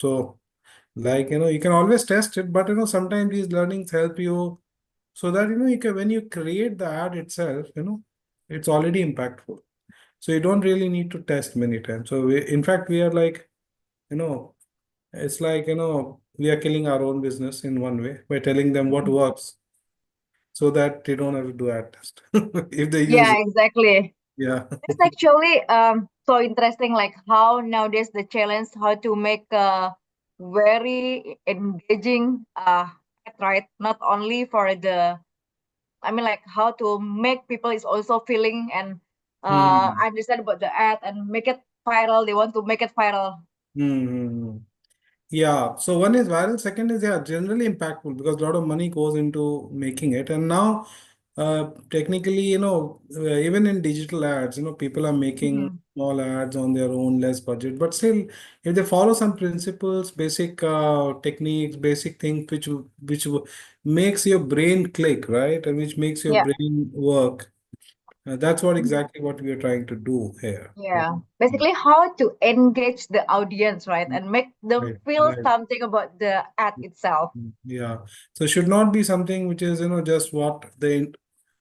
So, like, you can always test it, but, sometimes these learnings help you so that, you can, when you create the ad itself, it's already impactful. So you don't really need to test many times. So in fact, we are like, you know, it's like, we are killing our own business in one way by telling them what works so that they don't have to do ad test if they use Yeah, it. exactly. Yeah. It's actually so interesting, like how nowadays the challenge how to make a very engaging ad, right? Not only for the, I mean, like how to make people is also feeling and Hmm. understand about the ad and make it viral. They want to make it viral. Hmm. Yeah, so one is viral, second is generally impactful because a lot of money goes into making it. And now, technically, even in digital ads, people are making Mm-hmm. small ads on their own, less budget. But still, if they follow some principles, basic techniques, basic things which makes your brain click, right, and which makes your Yeah. brain work, that's what exactly what we are trying to do here. Yeah, basically how to engage the audience, right, Mm. and make them Right, feel right. something about the ad itself. Yeah. So should not be something which is, just what they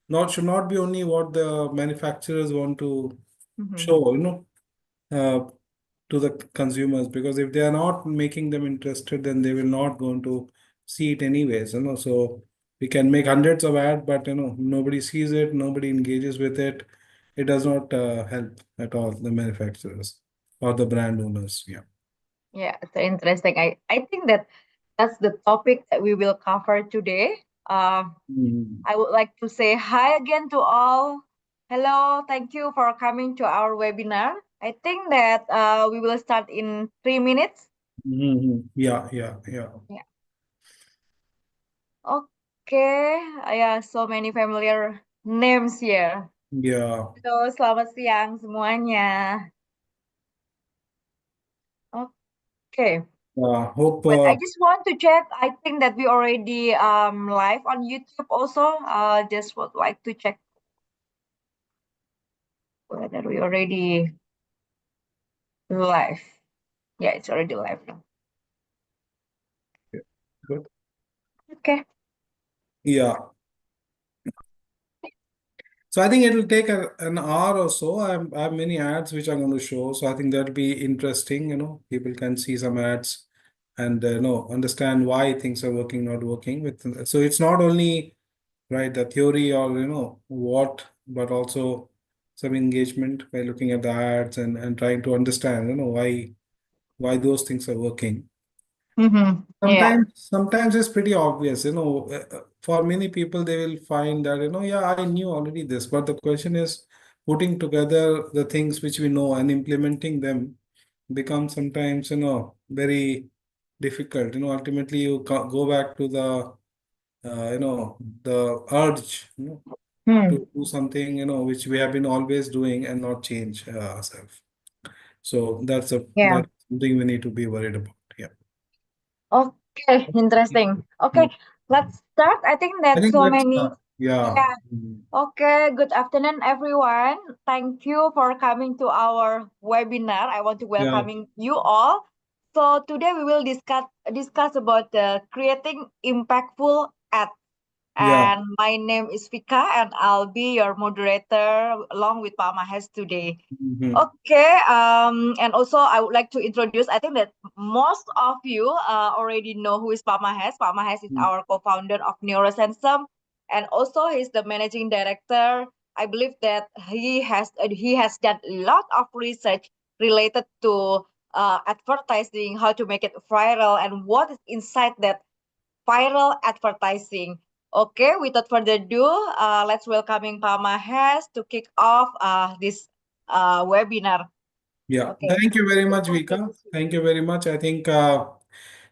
not should not be only what the manufacturers want to Mm-hmm. show, uh, to the consumers, because if they are not making them interested, then they will not going to see it anyways, So we can make hundreds of ads, but nobody sees it, nobody engages with it. It does not help at all the manufacturers or the brand owners. Yeah. Yeah, it's interesting. I think that that's the topic that we will cover today. Mhm. I would like to say hi again to all. Hello, thank you for coming to our webinar. I think that we will start in 3 minutes. Mhm. Yeah, yeah, yeah. Yeah. Okay. Yeah, so many familiar names here. Yeah. Halo, selamat siang semuanya. Okay. Hope. Wait, I just want to check. I think that we already live on YouTube also. Just would like to check whether we already live. Yeah, it's already live now. Good. Okay. Yeah. So I think it will take an hour or so. I have many ads which I'm going to show. So I think that'll be interesting. People can see some ads and understand why things are working, not working. So it's not only right the theory or what, but also some engagement by looking at the ads and trying to understand why those things are working. Mm-hmm. Yeah. Sometimes it's pretty obvious, for many people, they will find that, yeah, I knew already this, but the question is putting together the things which we know and implementing them becomes sometimes, very difficult. Ultimately you go back to the urge, Hmm. to do something, which we have been always doing and not change ourselves. So Yeah. that's something we need to be worried about. Yeah. Okay. Interesting. Okay. Let's start. I think I that think so let's many. yeah. Yeah. Okay. Good afternoon, everyone. Thank you for coming to our webinar. I want to Yeah, welcoming you all. So today we will discuss about creating impactful ads. yeah. And my name is Vika, and I'll be your moderator along with Pak Mahes today. Mhm. Okay, and also I would like to introduce. I think that most of you already know who is Pak Mahes. Pak Mahes is our co-founder of Neurosensum, and also he's the managing director. I believe that he has done a lot of research related to advertising, how to make it viral, and what is inside that viral advertising. Okay, without further ado, let's welcoming Pak Mahes to kick off this webinar. Yeah. Okay. Thank you very much, Vika. Thank you very much. I think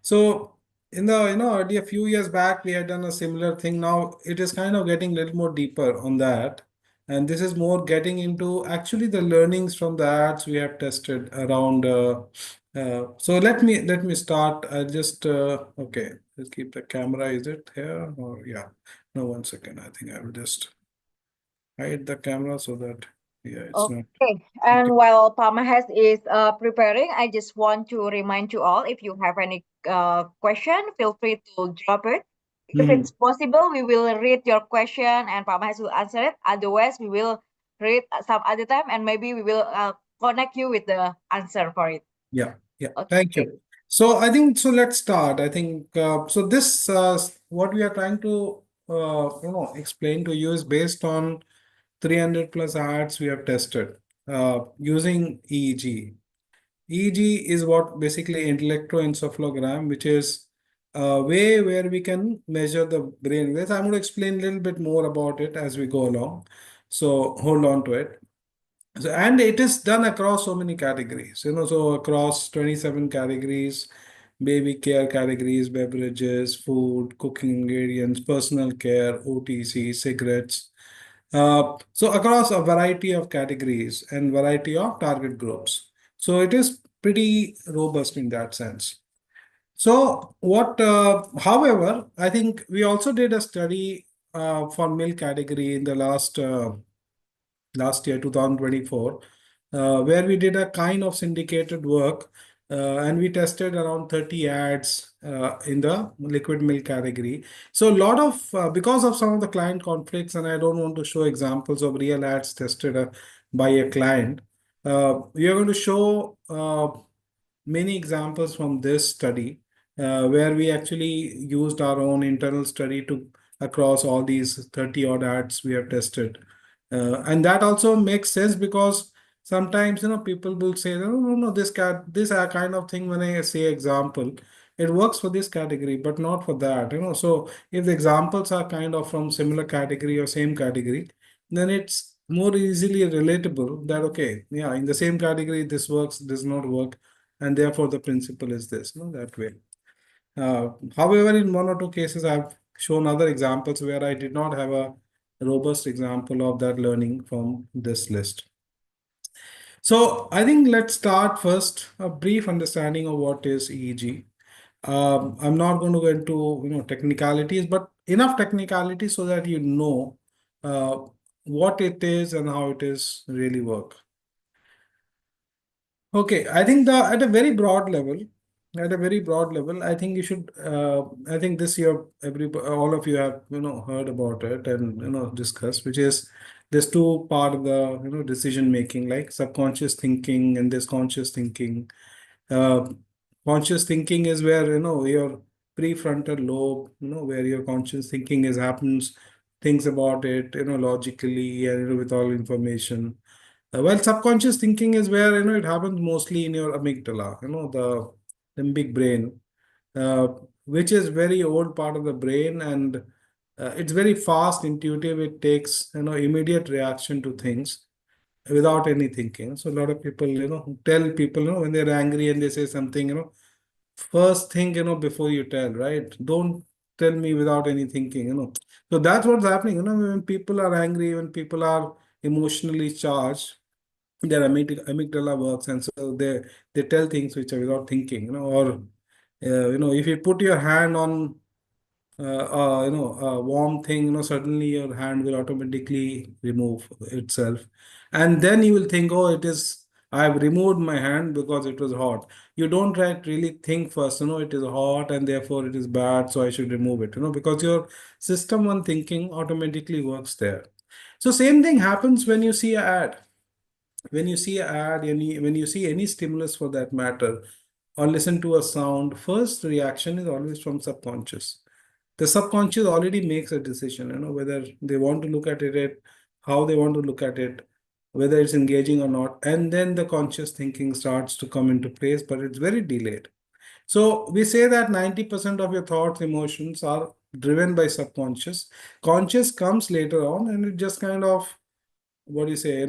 so in the earlier few years back we had done a similar thing. Now it is kind of getting a little more deeper on that. And this is more getting into actually the learnings from the ads we have tested around so let me start. I'll just okay, let's keep the camera. Is it here or yeah? No, one second. I think I will just hide the camera so that Yeah, it's not. Okay, and Okay. while Pak Mahes is preparing, I just want to remind you all, if you have any question, feel free to drop it. If Mhm. it's possible, we will read your question and Pak Mahes will answer it. Otherwise, we will read some other time and maybe we will connect you with the answer for it. Yeah, yeah. Thank Okay. you. So I think so. Let's start. I think so. This what we are trying to explain to you is based on 300 plus ads we have tested using EEG. EEG is what basically electroencephalogram, which is a way where we can measure the brain waves. I'm going to explain a little bit more about it as we go along. So hold on to it. So, and it is done across so many categories, so across 27 categories, baby care categories, beverages, food, cooking ingredients, personal care, OTC, cigarettes. So across a variety of categories and variety of target groups. So it is pretty robust in that sense. So however, I think we also did a study for milk category in the last year, 2024, where we did a kind of syndicated work and we tested around 30 ads in the liquid milk category. So, a lot of, because of some of the client conflicts, and I don't want to show examples of real ads tested by a client, we are going to show many examples from this study where we actually used our own internal study to across all these 30 odd ads we have tested. And that also makes sense because sometimes people will say, no, no, no, this kind of thing, when I say example, it works for this category but not for that. So if the examples are kind of from similar category or same category, then it's more easily relatable that okay, yeah, in the same category this works, does not work, and therefore the principle is this, that way. However, in one or two cases, I've shown other examples where I did not have a robust example of that learning from this list. So I think let's start first a brief understanding of what is EEG. I'm not going to go into technicalities, but enough technicalities so that you know uh, what it is and how it is really work. Okay, I think the at a very broad level, I think you should. I think this year, all of you have heard about it and discussed, which is there's two part of the decision making, like subconscious thinking and this conscious thinking. Uh, Conscious thinking is where your prefrontal lobe, where your conscious thinking is happens, thinks about it, logically and with all information. Well, subconscious thinking is where it happens mostly in your amygdala, the limbic brain, uh, which is very old part of the brain, and it's very fast, intuitive. It takes immediate reaction to things without any thinking. So a lot of people tell people when they're angry and they say something, first think before you tell, right? Don't tell me without any thinking. So that's what's happening. When people are angry, when people are emotionally charged, their amygdala works, and so they tell things which are without thinking, or if you put your hand on a warm thing, suddenly your hand will automatically remove itself, and then you will think, oh, it is, I've removed my hand because it was hot. You don't really think first, it is hot and therefore it is bad, so I should remove it, because your system one thinking automatically works there. So same thing happens when you see an ad. When you see an ad, when you see any stimulus for that matter, or listen to a sound, first reaction is always from subconscious. The subconscious already makes a decision, whether they want to look at it, how they want to look at it, whether it's engaging or not. And then the conscious thinking starts to come into place, but it's very delayed. So we say that 90% of your thoughts, emotions are driven by subconscious. Conscious comes later on and it just kind of, what do you say,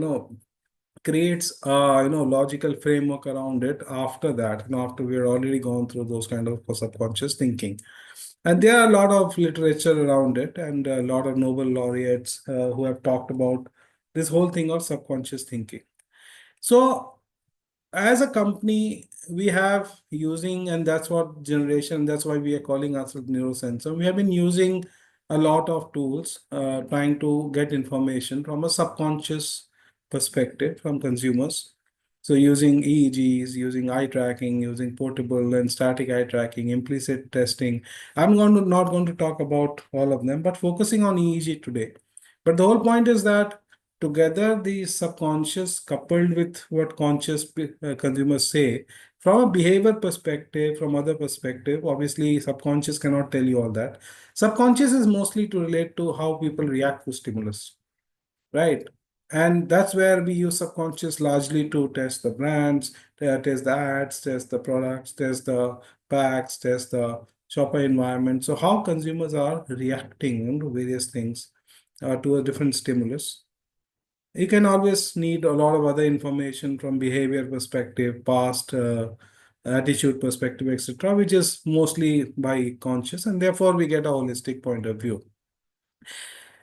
creates a logical framework around it after that, after we're already gone through those kind of subconscious thinking. And there are a lot of literature around it and a lot of Nobel laureates who have talked about this whole thing of subconscious thinking. So as a company, we have using, and that's what generation, that's why we are calling ourselves neurosensor. We have been using a lot of tools trying to get information from a subconscious perspective from consumers. So using EEGs, using eye tracking, using portable and static eye tracking, implicit testing. I'm not going to talk about all of them, but focusing on EEG today. But the whole point is that together the subconscious coupled with what conscious consumers say, from a behavior perspective, from other perspective, obviously subconscious cannot tell you all that. Subconscious is mostly to relate to how people react to stimulus, right? And that's where we use subconscious largely to test the brands, test the ads, test the products, test the packs, test the shopper environment. So how consumers are reacting, to various things, to a different stimulus. You can always need a lot of other information from behavior perspective, past attitude perspective, etc., which is mostly by conscious, and therefore we get a holistic point of view.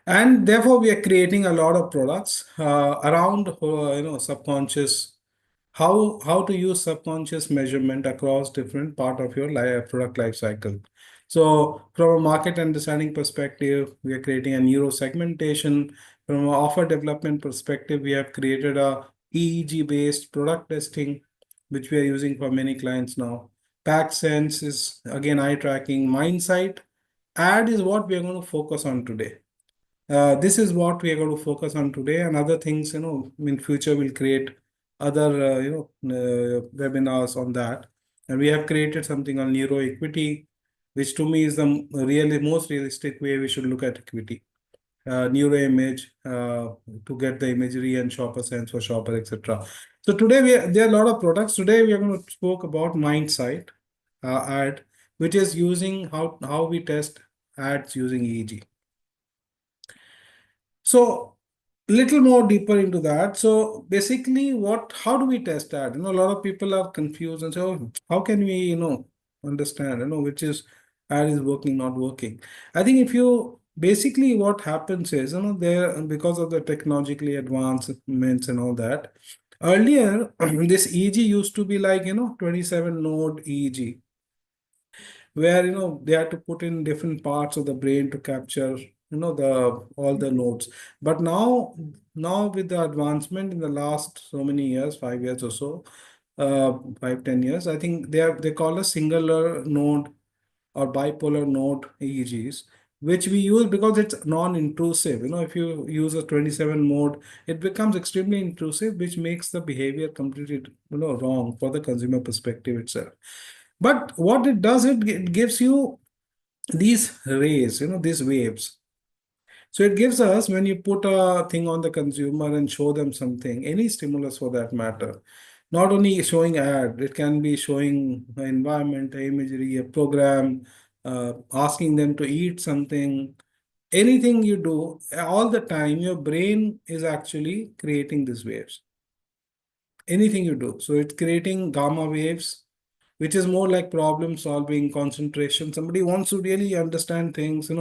And therefore we are creating a lot of products around subconscious, how to use subconscious measurement across different part of your product life cycle. So from a market understanding perspective, we are creating a neuro segmentation. From an offer development perspective, we have created a EEG based product testing, which we are using for many clients now. Pack Sense is again eye tracking. Mindsight ad is what we are going to focus on today. This is what we are going to focus on today, and other things, in future we'll create other, webinars on that. And we have created something on neuro equity, which to me is the really most realistic way we should look at equity. Neuro image to get the imagery and shopper sense for shopper, etc. So today there are a lot of products. Today we are going to spoke about Mindsight ad, which is using how we test ads using EEG. So little more deeper into that. So basically, how do we test that? A lot of people are confused and say, oh, how can we, understand, which is ad is working, not working. I think if you basically what happens is, there because of the technologically advancements and all that, earlier this EEG used to be like, 27 node EEG, where they had to put in different parts of the brain to capture the all the nodes. But now with the advancement in the last so many years, 5 years or so, 5-10 years, I think they call a singular node or bipolar node EEGs, which we use because it's non-intrusive. If you use a 27 mode, it becomes extremely intrusive, which makes the behavior completely wrong for the consumer perspective itself. But what it does, it gives you these rays, these waves. So it gives us, when you put a thing on the consumer and show them something, any stimulus for that matter, not only showing ad, it can be showing an environment, a imagery, a program, asking them to eat something, anything you do, all the time, your brain is actually creating these waves. Anything you do. So it's creating gamma waves, which is more like problem solving, concentration. Somebody wants to really understand things,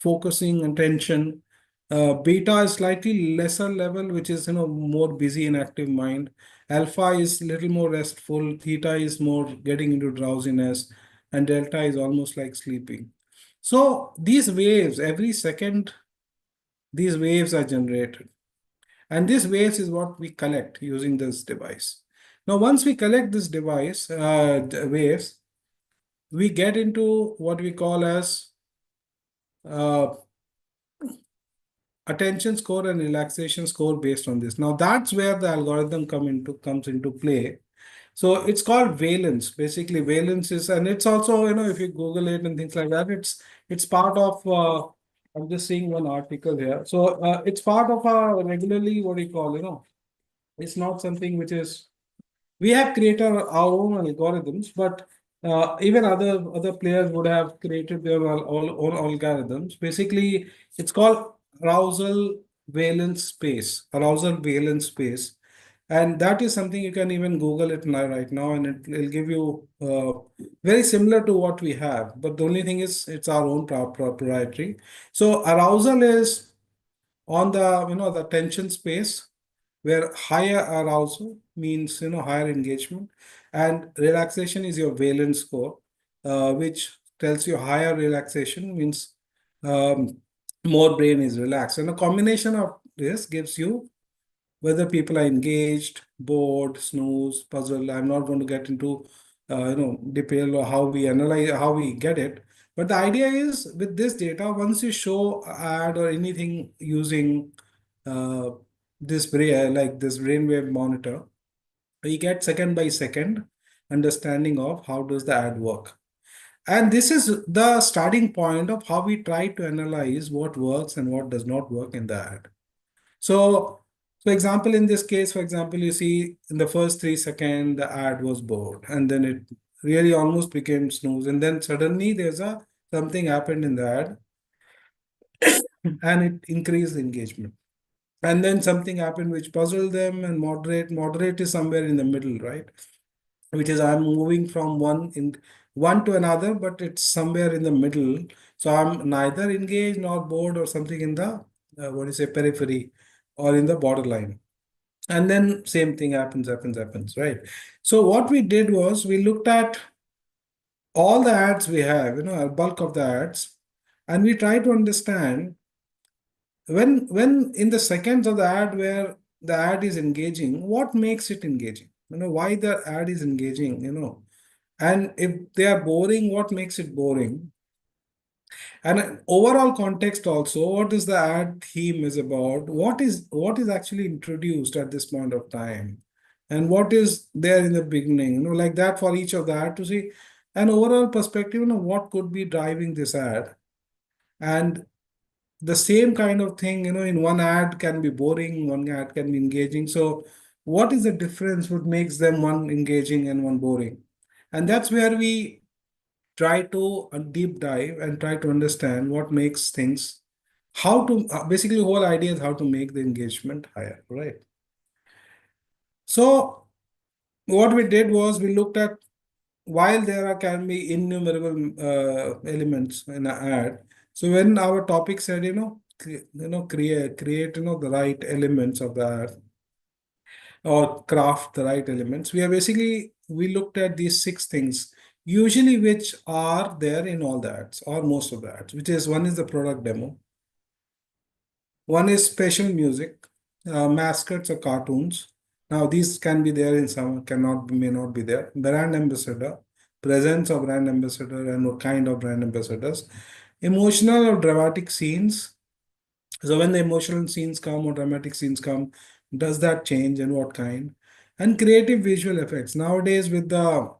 focusing, attention. Beta is slightly lesser level, which is, more busy and active mind. Alpha is little more restful. Theta is more getting into drowsiness. And delta is almost like sleeping. So these waves, every second, these waves are generated. And these waves is what we collect using this device. Now, once we collect this device, the waves, we get into what we call as uh, attention score and relaxation score based on this. Now, that's where the algorithm comes into play. So it's called valence. Basically, valence is, and it's also, if you Google it and things like that, it's part of. I'm just seeing one article here. So it's part of a regularly what do you call, it's not something which is, we have created our own algorithms, but even other players would have created their own algorithms. Basically, it's called arousal valence space, and that is something you can even Google it now right now, and it'll give you very similar to what we have. But the only thing is, it's our own proprietary. So arousal is on the the attention space, where higher arousal means higher engagement, and relaxation is your valence score, which tells you higher relaxation means more brain is relaxed, and a combination of this gives you whether people are engaged, bored, snooze, puzzled. I'm not going to get into detail or how we analyze, how we get it. But the idea is with this data, once you show ad or anything using uh, this brain, like this brainwave monitor, you get second by second understanding of how does the ad work. And this is the starting point of how we try to analyze what works and what does not work in the ad. So, for example, in this case, for example, you see in the first 3 seconds, the ad was bored, and then it really almost became snooze. And then suddenly there's a something happened in the ad and it increased the engagement. And then something happened which puzzled them and moderate. Moderate is somewhere in the middle, right? Which is I'm moving from one to another, but it's somewhere in the middle. So I'm neither engaged nor bored or something in the what do you say periphery or in the borderline. And then same thing happens, right? So what we did was we looked at all the ads we have, a bulk of the ads, and we tried to understand when in the seconds of the ad where the ad is engaging, what makes it engaging? Why the ad is engaging. And if they are boring, what makes it boring? And an overall context also, what is the ad theme is about? What is actually introduced at this point of time? And what is there in the beginning? Like that for each of the ad to see an overall perspective, what could be driving this ad? And the same kind of thing, in one ad can be boring, one ad can be engaging. So what is the difference what makes them one engaging and one boring? And that's where we try to deep dive and try to understand what makes things, how to basically the whole idea is how to make the engagement higher, right? So what we did was we looked at while there are can be innumerable elements in an ad. So when our topic said, create the right elements of the ad or craft the right elements, we looked at these 6 things, usually which are there in all the ads or most of the ads, which is one is the product demo, one is special music, mascots or cartoons. Now these can be there in some, may not be there. Brand ambassador, presence of brand ambassador and what kind of brand ambassadors. Emotional or dramatic scenes. So when the emotional scenes come or dramatic scenes come, does that change and what kind? And creative visual effects. Nowadays with the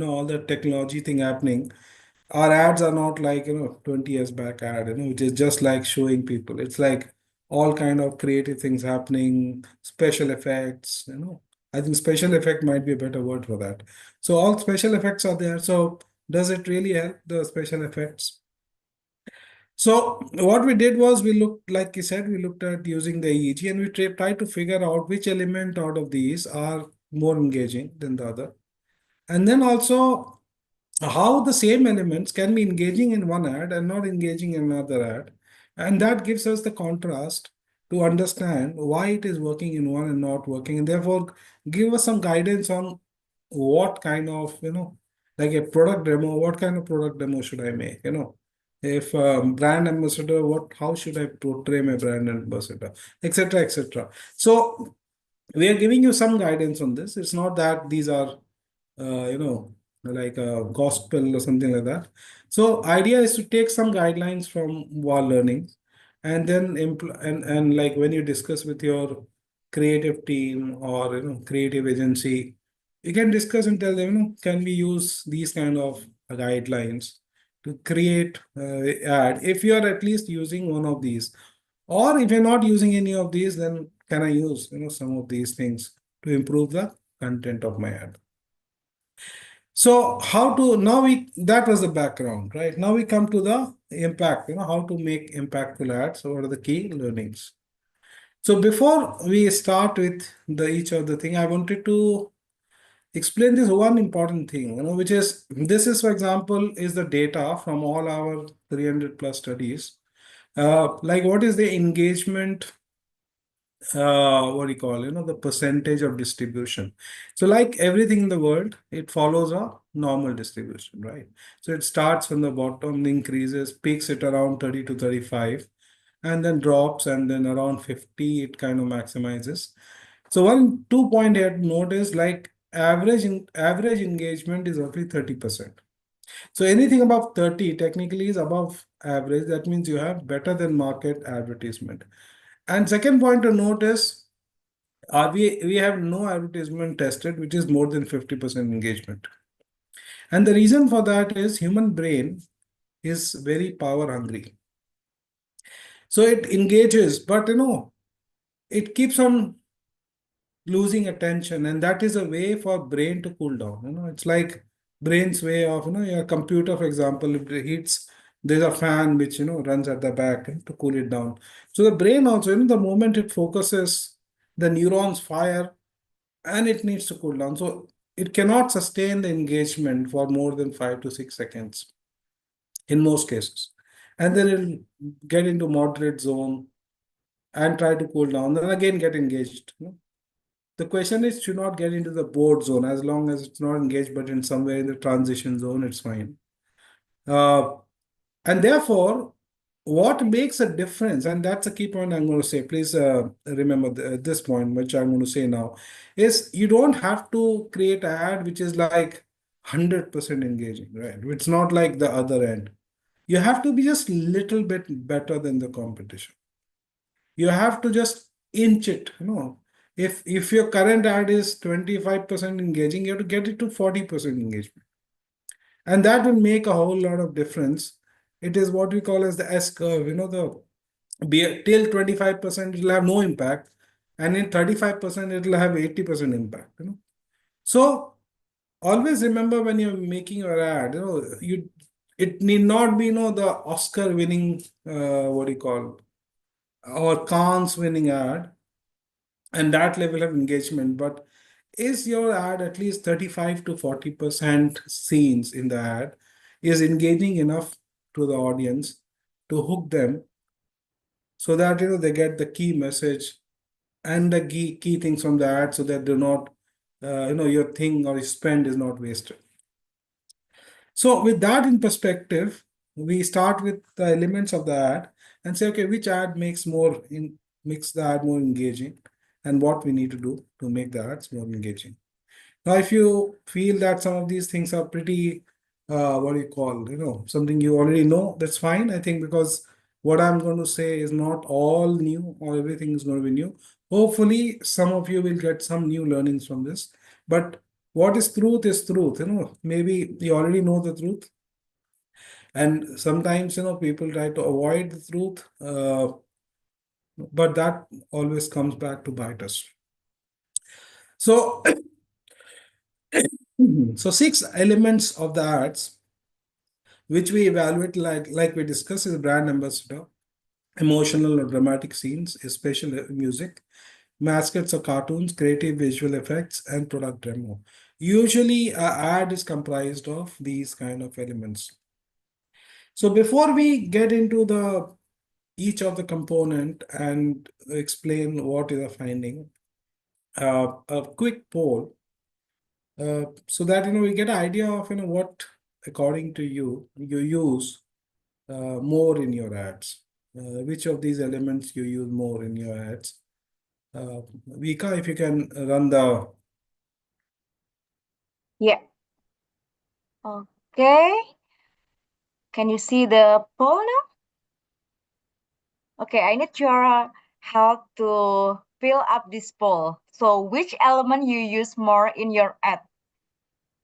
all the technology thing happening, our ads are not like 20 years back ad, which is just like showing people. It's like all kind of creative things happening, special effects. I think special effect might be a better word for that. So all special effects are there. So does it really help the special effects? So what we did was we looked, like you said, we looked at using the EEG and we tried to figure out which element out of these are more engaging than the other. And then also how the same elements can be engaging in one ad and not engaging in another ad. And that gives us the contrast to understand why it is working in one and not working. And therefore, give us some guidance on what kind of, like a product demo, what kind of product demo should I make? If brand ambassador, how should I portray my brand ambassador, etc., etc. So we are giving you some guidance on this. It's not that these are like a gospel or something like that. So idea is to take some guidelines from WAR learning and then and like when you discuss with your creative team or creative agency, you can discuss and tell them, can we use these kind of guidelines to create ad if you are at least using one of these, or if you're not using any of these, then can I use some of these things to improve the content of my ad. So how to now we that was the background, right? Now we come to the impact, how to make impactful ads. So what are the key learnings? So before we start with the each of the thing, I wanted to explain this one important thing, which is this is, for example, is the data from all our 300 plus studies. Like what is the engagement what do you call, the percentage of distribution. So like everything in the world, it follows a normal distribution, right? So it starts from the bottom, increases, peaks at around 30 to 35. and then drops, and then around 50 it kind of maximizes. So 2 point here to note is like average engagement is roughly 30%. So anything above 30 technically is above average. That means you have better than market advertisement. And second point to note is we have no advertisement tested which is more than 50% engagement. And the reason for that is human brain is very power hungry. So it engages, but it keeps on losing attention, and that is a way for brain to cool down. It's like brain's way of, your computer, for example, if it heats, there's a fan which runs at the back to cool it down. So the brain also, the moment it focuses, the neurons fire and it needs to cool down. So it cannot sustain the engagement for more than 5 to 6 seconds in most cases. And then it'll get into moderate zone and try to cool down, then again get engaged. The question is, should not get into the bored zone. As long as it's not engaged, but in somewhere in the transition zone, it's fine. Uh, and therefore, what makes a difference, and that's a key point I'm going to say, please remember this point, which I'm going to say now, is you don't have to create an ad which is like 100% engaging, right? It's not like the other end. You have to be just little bit better than the competition. You have to just inch it. If your current ad is 25% engaging, you have to get it to 40% engagement, and that will make a whole lot of difference. It is what we call as the S curve. Till 25% it will have no impact, and in 35% it will have 80% impact. So always remember, when you're making your ad, it need not be the Oscar winning, what do you call, or Cannes winning ad, and that level of engagement. But is your ad at least 35 to 40% scenes in the ad is engaging enough to the audience to hook them, so that they get the key message and the key things from the ad, so that they're not your thing or your spend is not wasted. So with that in perspective, we start with the elements of the ad and say, okay, which ad makes the ad more engaging, and what we need to do to make the ads more engaging. Now, if you feel that some of these things are pretty, what do you call, something you already know, that's fine. I think, because what I'm going to say is not all new, or everything is going to be new. Hopefully, some of you will get some new learnings from this. But what is truth is truth. Maybe you already know the truth, and sometimes people try to avoid the truth, but that always comes back to bite us. So, so 6 elements of the ads which we evaluate, like we discussed, is brand ambassador, emotional or dramatic scenes, special music, mascots or cartoons, creative visual effects, and product demo. Usually, an ad is comprised of these kind of elements. So before we get into each of the component and explain what is a finding, a quick poll, so that we get an idea of what, according to you use more in your ads. Which of these elements you use more in your ads? Vika, if you can run the. Yeah. Okay. Can you see the poll now? Okay, I need your help to fill up this poll. So which element you use more in your ad?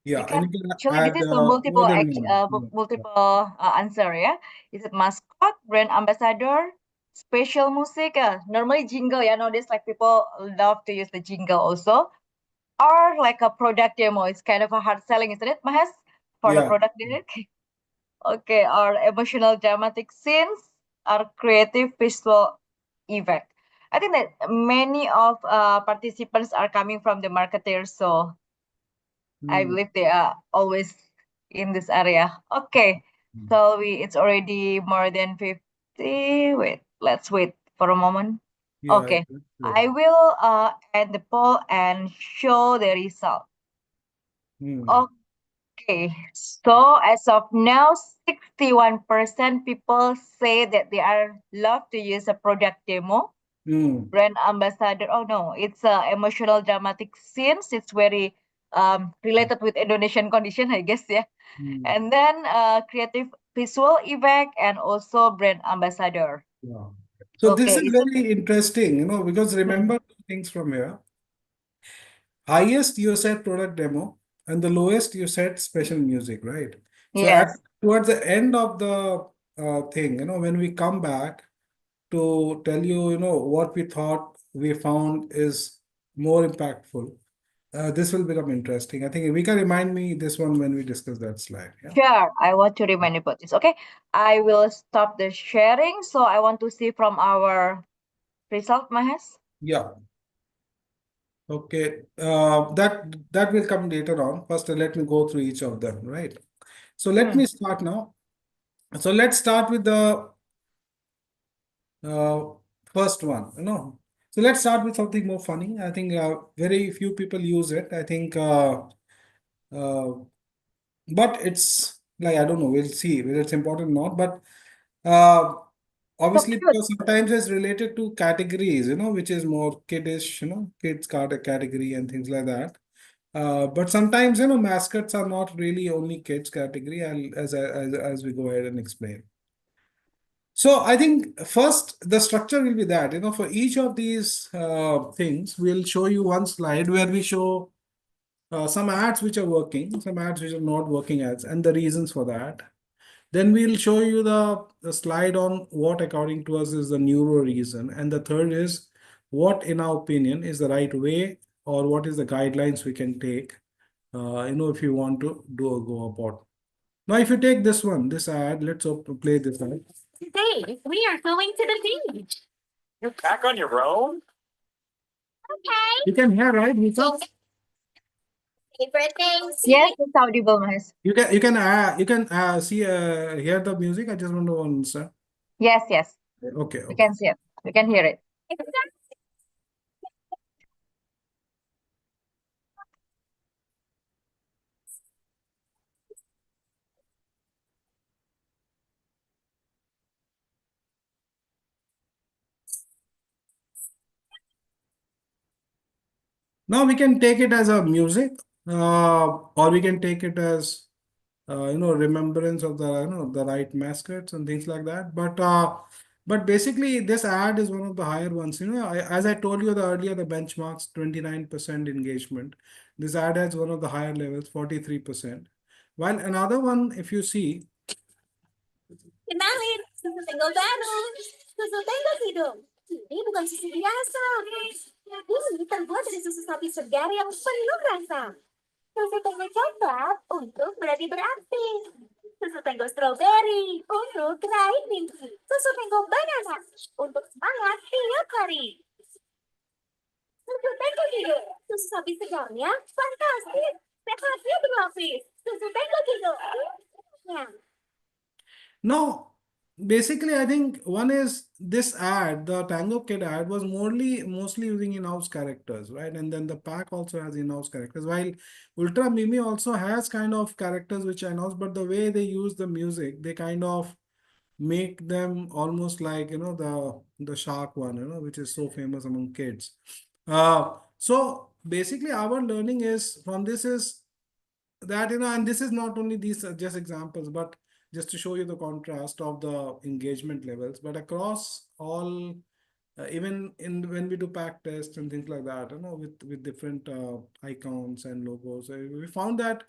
Yeah, and you can Actually, add this is a more than one. multiple answer. Yeah, is it mascot, brand ambassador, special music? Normally jingle. Yeah, nowadays like people love to use the jingle also, or like a product demo. It's kind of a hard selling, isn't it, Mahes? For the Yeah. product demo. Okay, or emotional dramatic scenes, or creative visual effect. I think that many of participants are coming from the marketers, so I Hmm. believe they are always in this area. Okay, so it's already more than 50. Wait, let's wait for a moment. Yeah. Okay, Good. I will end the poll and show the result. Hmm. Okay, so as of now, 61% people say that they are love to use a product demo. Brand ambassador. Oh no, it's emotional dramatic scenes. It's very related with Indonesian condition, I guess, yeah. And then creative visual effect and also brand ambassador. Yeah. So this Okay, is very interesting, because remember two things from here. Highest you said product demo, and the lowest you said special music, right? So yes, towards the end of the thing, when we come back to tell you, what we thought we found is more impactful, this will become interesting. I think we can remind me this one when we discuss that slide. Yeah. sure. I want to remind you about this. Okay, I will stop the sharing. So I want to see from our result, Mahes. Yeah. Okay. That will come later on. First, let me go through each of them, right? So let me start now. So let's start with the uh, first one. So let's start with something more funny. I think very few people use it. I think, uh, but it's like I don't know. We'll see whether it's important or not. But uh, So obviously, cute. because sometimes it's related to categories, which is more kiddish, kids category and things like that. But sometimes, mascots are not really only kids category. As we go ahead and explain. So I think first the structure will be that, for each of these things, we'll show you one slide where we show some ads which are working, some ads which are not working ads, and the reasons for that. Then we'll show you the slide on what, according to us, is the neuro reason. And the third is what, in our opinion, is the right way or what is the guidelines we can take, if you want to go about. Now, if you take this one, this ad, let's play this ad. Today, we are going to the beach. You're back on your own? Okay. You can hear, right, Nita? Favorite things. Yes, it's audible, Mahes. You can see hear the music. I just want to understand. Yes, yes. Okay, We okay. can see it. We can hear it. Now we can take it as a music, or we can take it as remembrance of the right mascots and things like that. But basically, this ad is one of the higher ones. As I told you earlier, the benchmarks 29% engagement. This ad has one of the higher levels, 43%. While another one, if you see, Kenalin, susu tenggel baru. Susu tenggel hidung. Ini bukan susu biasa. Ini terbuat dari susu sapi segar yang penuh rasa. Susu tenggel coklat untuk berarti. Susu tenggel strawberry untuk raih mimpi. Susu tenggel banana untuk semangat tiap hari. Susu tenggel hidung. Susu sapi segarnya fantastis. Sehatnya berlapis. Susu tenggel hidung. Ya. no, basically, I think one is this ad, the Tango Kid ad was mostly using in-house characters, right? And then the pack also has in-house characters, while Ultra Mimi also has kind of characters which are in-house, but the way they use the music, they kind of make them almost like, the shark one, which is so famous among kids. So basically, our learning is from this is that, and this is not only these are just examples, but just to show you the contrast of the engagement levels, but across all, even in when we do pack tests and things like that, with different icons and logos, we found that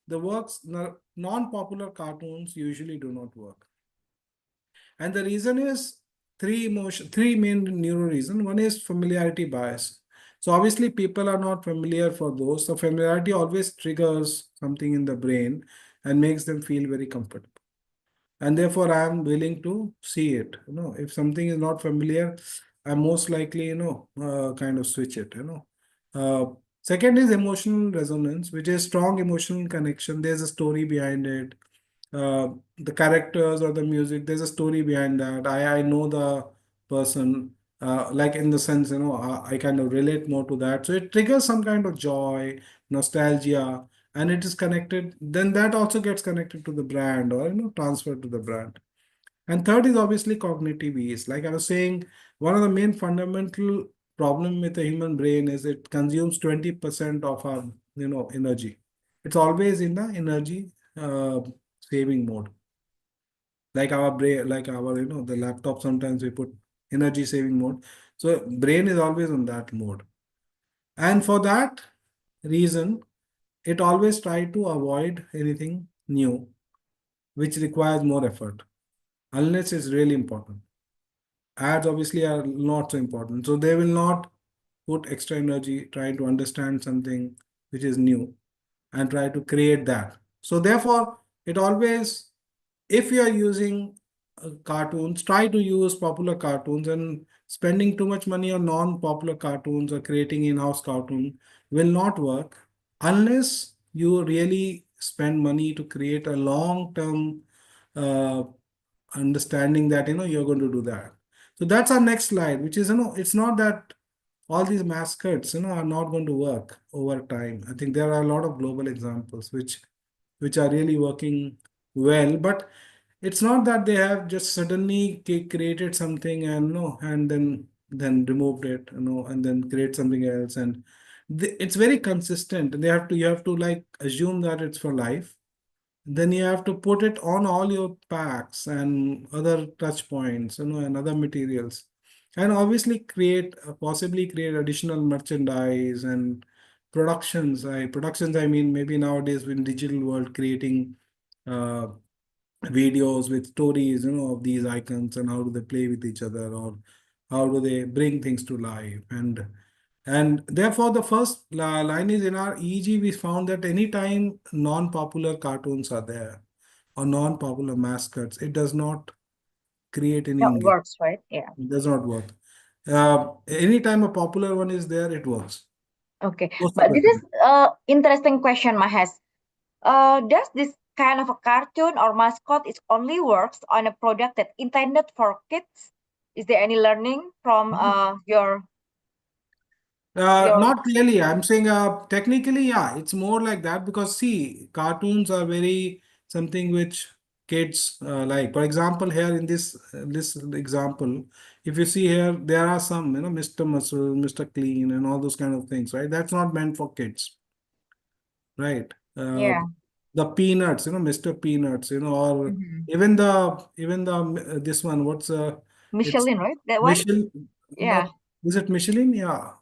the non-popular cartoons usually do not work. And the reason is three main neuro reason. One is familiarity bias. So obviously people are not familiar for those. So familiarity always triggers something in the brain and makes them feel very comfortable. And therefore I'm willing to see it. If something is not familiar, I'm most likely, kind of switch it, Second is emotional resonance, which is strong emotional connection. There's a story behind it, the characters or the music, there's a story behind that. I know the person, like in the sense, I kind of relate more to that. So it triggers some kind of joy, nostalgia, and it is connected, then that also gets connected to the brand or transferred to the brand. And third is obviously cognitive ease. Like I was saying, one of the main fundamental problem with the human brain is it consumes 20% of our energy. It's always in the energy saving mode. Like our brain, like our the laptop, sometimes we put energy saving mode. So brain is always on that mode. And for that reason, it always try to avoid anything new, which requires more effort, unless it's really important. Ads obviously are not so important. So they will not put extra energy trying to understand something which is new and try to create that. So therefore, it always, if you are using cartoons, try to use popular cartoons, and spending too much money on non-popular cartoons or creating in-house cartoon will not work unless you really spend money to create a long-term uh, understanding that you're going to do that. So that's our next slide, which is it's not that all these mascots are not going to work over time. I think there are a lot of global examples which are really working well, but it's not that they have just suddenly created something and and then removed it, and then create something else, and it's very consistent. They have to you have to like assume that it's for life. Then you have to put it on all your packs and other touch points, and other materials, and obviously possibly create additional merchandise and productions. I mean, maybe nowadays in digital world, creating uh, videos with stories, of these icons, and how do they play with each other, or how do they bring things to life. And therefore, the first line is, in our EEG, we found that anytime non-popular cartoons are there or non-popular mascots, it does not create any That engagement. works, right? Yeah. It does not work. Anytime a popular one is there, it works. Okay. Most of But the this is time. interesting question, Mahes. Does this kind of a cartoon or mascot is only works on a product that intended for kids? Is there any learning from your Not really. I'm saying technically, yeah, it's more like that, because see, cartoons are very something which kids like. For example, here in this example, if you see here, there are some, Mr. Muscle, Mr. Clean, and all those kind of things, right? That's not meant for kids, right? yeah The Peanuts, Mr. Peanuts, or Mhm. even the this one, it's Michelin, right? That one? Michelin, Yeah. no, is it Michelin? Yeah.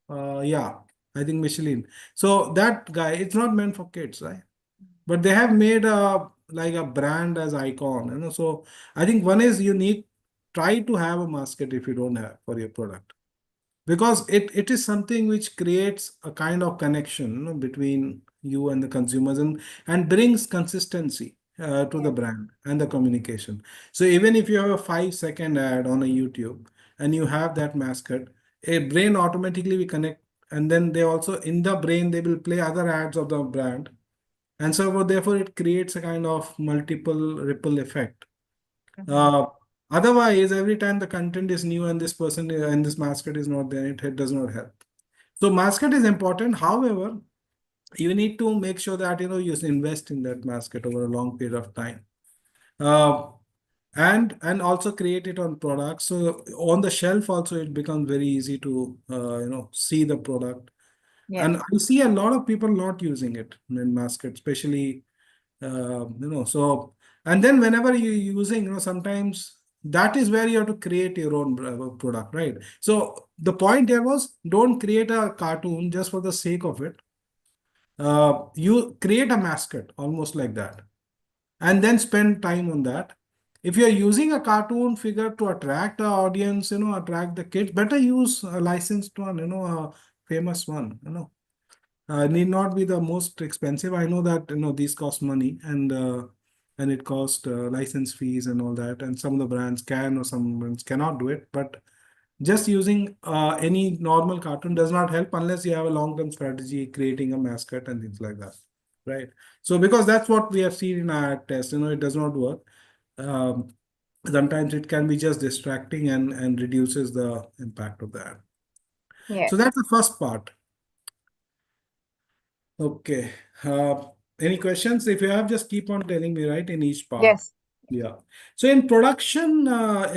Yeah, I think Michelin. So that guy, it's not meant for kids, right? But they have made a like a brand as icon, So I think one is you need try to have a mascot if you don't have for your product, because it is something which creates a kind of connection, between you and the consumers, and brings consistency to the Yeah. brand and the communication. So even if you have a 5-second ad on a YouTube and you have that mascot, a brain automatically will connect, and then they also in the brain they will play other ads of the brand, and so therefore it creates a kind of multiple ripple effect. Mhm. uh, Otherwise, every time the content is new and this person and this mascot is not there, it does not help. So mascot is important. However, you need to make sure that you invest in that mascot over a long period of time, uh, and also create it on products. So on the shelf also, it becomes very easy to see the product. Yes. And I see a lot of people not using it in mascot, especially so, and then whenever you're using, sometimes that is where you have to create your own product, right? So the point here was, don't create a cartoon just for the sake of it. You create a mascot almost like that, and then spend time on that. If you're using a cartoon figure to attract the audience, attract the kids, better use a licensed one, a famous one, need not be the most expensive. I know that these cost money, and it cost license fees and all that. And some of the brands can, or some brands cannot do it. But just using any normal cartoon does not help unless you have a long-term strategy, creating a mascot and things like that, right? So because that's what we have seen in our test, it does not work. Um, Sometimes it can be just distracting and reduces the impact of that. Yes. So that's the first part. Okay. Any questions? If you have, just keep on telling me, right, in each part. Yes. Yeah. So in production,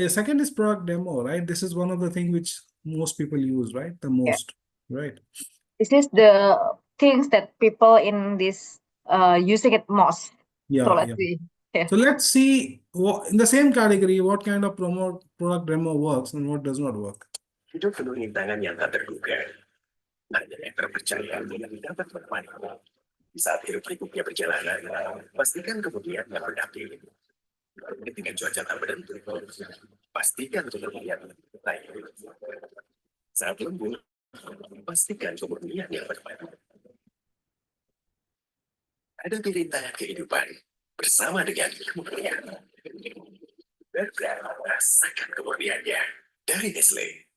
second is product demo, right? This is one of the things which most people use, right? The Yeah. most, right? This is the things that people in this using it most. So Yeah, let's yeah. see. Yeah. So let's see in the same category, what kind of product demo works and what does not work. Hidup penuh rintangan yang tak terduga. Hanya yang terpercaya yang dapat menemanimu. Saat hidup berikutnya perjalanan, pastikan kemudian yang berdamping. Ketika cuaca tak menentu, pastikan kemudian naik. Saat lembur, pastikan kemudian yang berpadu. Ada rintangan kehidupan bersama dengan kemudian. Rasakan kemudiannya dari Nestle.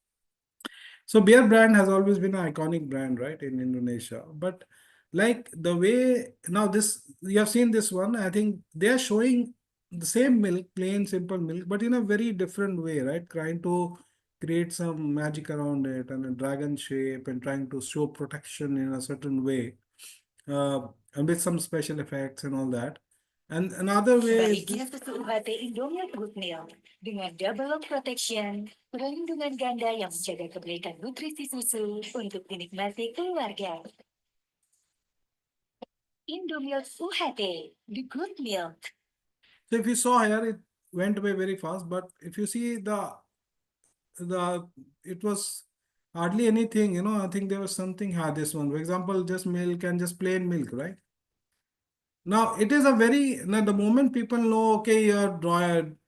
So Beer Brand has always been an iconic brand, right, in Indonesia. But like the way now this you have seen this one, I think they are showing the same milk, plain simple milk, but in a very different way, right? Trying to create some magic around it and a dragon shape and trying to show protection in a certain way, and with some special effects and all that. And another way is Baiknya susu UHT Indomilk Good Milk dengan double lock protection, perlindungan ganda yang menjaga kebaikan nutrisi susu untuk dinikmati keluarga. Indomilk UHT, the good milk. so if you saw here, it went away very fast, but if you see it was hardly anything, I think there was something had this one. For example, just milk and just plain milk, right? Now it is now the moment people know, okay, you're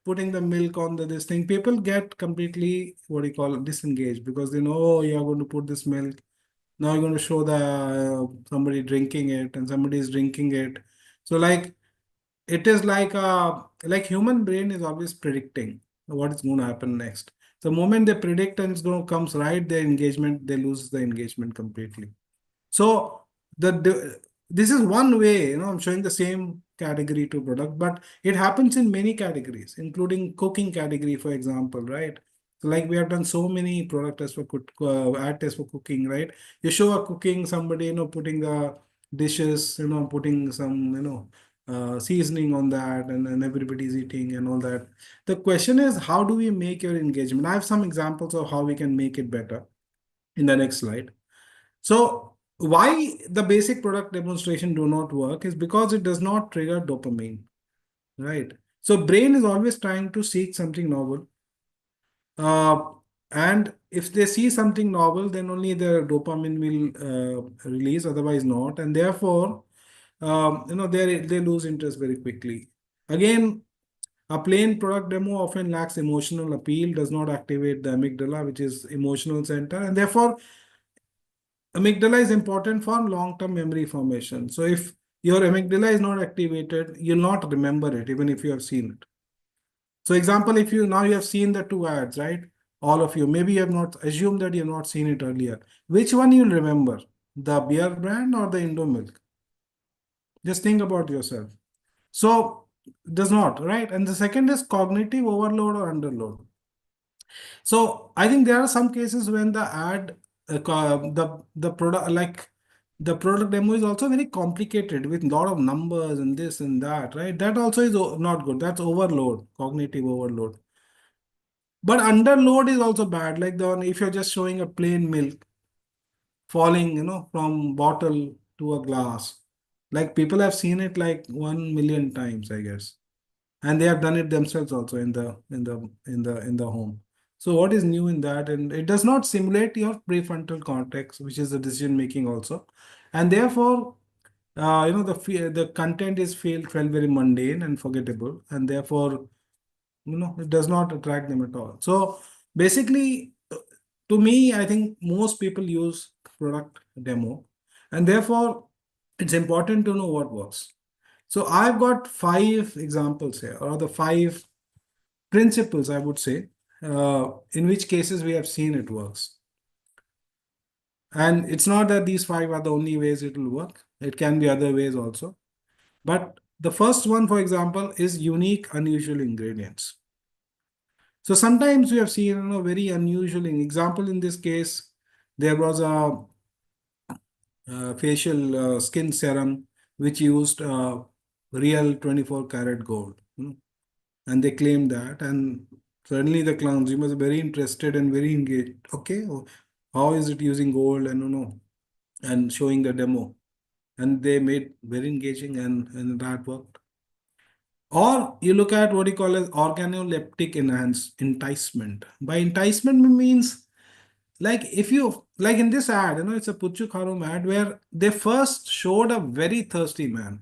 putting the milk on this thing, people get completely what do you call disengaged because they know, oh, you're going to put this milk. Now you're going to show the somebody drinking it and somebody is drinking it. So it is like human brain is always predicting what is going to happen next. The moment they predict and it's going to comes right, they lose the engagement completely. So this is one way, I'm showing the same category to product, but it happens in many categories, including cooking category, for example, right? So like we have done so many product tests for ad tests for cooking, right? You show a cooking somebody, putting the dishes, putting some, seasoning on that, and everybody's eating and all that. The question is, how do we make your engagement? I have some examples of how we can make it better in the next slide. So why the basic product demonstration do not work is because it does not trigger dopamine, right? So brain is always trying to seek something novel. And if they see something novel, then only the dopamine will release, otherwise not. And therefore, they lose interest very quickly. Again, a plain product demo often lacks emotional appeal, does not activate the amygdala, which is emotional center, and therefore amygdala is important for long-term memory formation. So if your amygdala is not activated, you'll not remember it, even if you have seen it. So example, if you have seen the two ads, right? All of you, maybe you have not assumed that you have not seen it earlier. Which one you'll remember? The beer brand or the Indomilk? Just think about yourself. So does not, right? And the second is cognitive overload or underload. So I think there are some cases when the ad, the product the product demo is also very complicated with a lot of numbers and this and that, right? That also is not good. That's overload, cognitive overload. But underload is also bad. Like if you're just showing a plain milk falling, from bottle to a glass, like people have seen it like 1 million times, I guess, and they have done it themselves also in the home. So what is new in that? And it does not simulate your prefrontal cortex, which is the decision making also, and therefore, the content is felt very mundane and forgettable, and therefore, it does not attract them at all. So basically, to me, I think most people use product demo, and therefore, it's important to know what works. So I've got 5 examples here, or the 5 principles, I would say, in which cases we have seen it works. And it's not that these 5 are the only ways it will work. It can be other ways also. But the first one, for example, is unique, unusual ingredients. So sometimes we have seen, very unusual example in this case. There was facial skin serum, which used real 24 karat gold. And they claimed that, and suddenly the consumers are very interested and very engaged. Okay, how is it using gold, and and showing the demo, and they made very engaging, and that worked. Or you look at what you call as organoleptic enticement. By enticement means, like, if you like in this ad, it's a Puchu Kharum ad where they first showed a very thirsty man,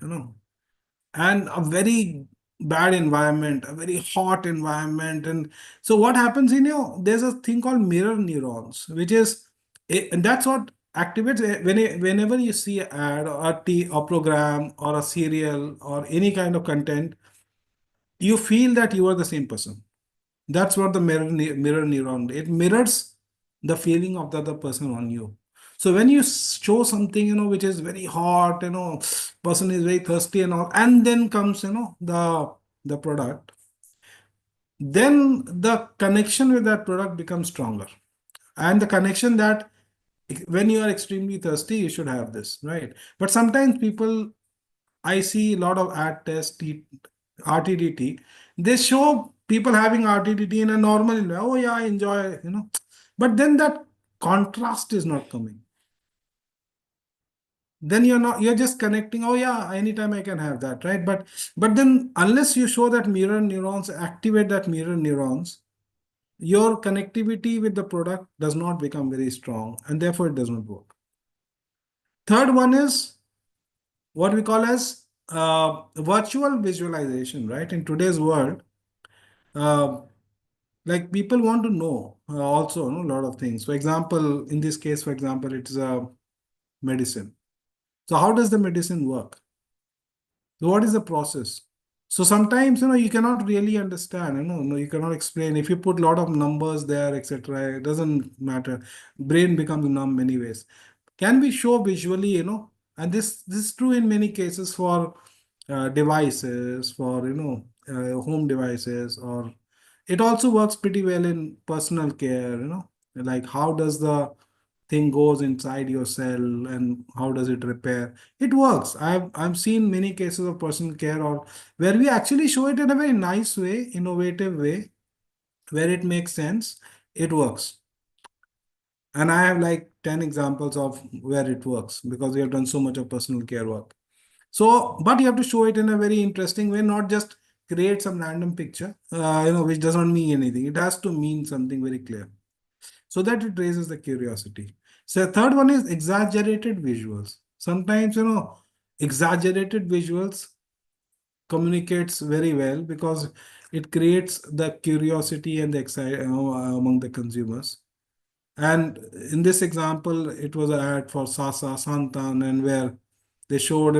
and a very bad environment, a very hot environment. And so what happens there's a thing called mirror neurons, which is, and that's what activates whenever you see an ad or a program or a serial or any kind of content, you feel that you are the same person. That's what the mirror neuron, it mirrors the feeling of the other person on you. So when you show something, which is very hot, person is very thirsty and all, and then comes, the product, then the connection with that product becomes stronger. And the connection that when you are extremely thirsty, you should have this, right? But sometimes people, I see a lot of ad tests, RTDT, they show people having RTDT in a normal way. Oh yeah, I enjoy, but then that contrast is not coming. Then you're just connecting, oh yeah, anytime I can have that, right? But then unless you show that mirror neurons, activate that mirror neurons, your connectivity with the product does not become very strong, and therefore it does not work. Third one is what we call as virtual visualization, right? In today's world, like, people want to know also, a lot of things. For example, in this case, it's a medicine. So how does the medicine work? So what is the process? So sometimes, you cannot really understand, you cannot explain. If you put a lot of numbers there, etc., it doesn't matter. Brain becomes numb anyways. Can we show visually, and this is true in many cases for devices, for, home devices, or it also works pretty well in personal care, like how does the thing goes inside your cell and how does it repair. It works. I've seen many cases of personal care, or where we actually show it in a very nice way, innovative way, where it makes sense. It works. And I have like 10 examples of where it works, because we have done so much of personal care work. So, but you have to show it in a very interesting way, not just create some random picture, which does not mean anything. It has to mean something very clear, so that it raises the curiosity. So the third one is exaggerated visuals. Sometimes, exaggerated visuals communicates very well, because it creates the curiosity and the excitement among the consumers. And in this example, it was an ad for Sasa Santan, and where they showed,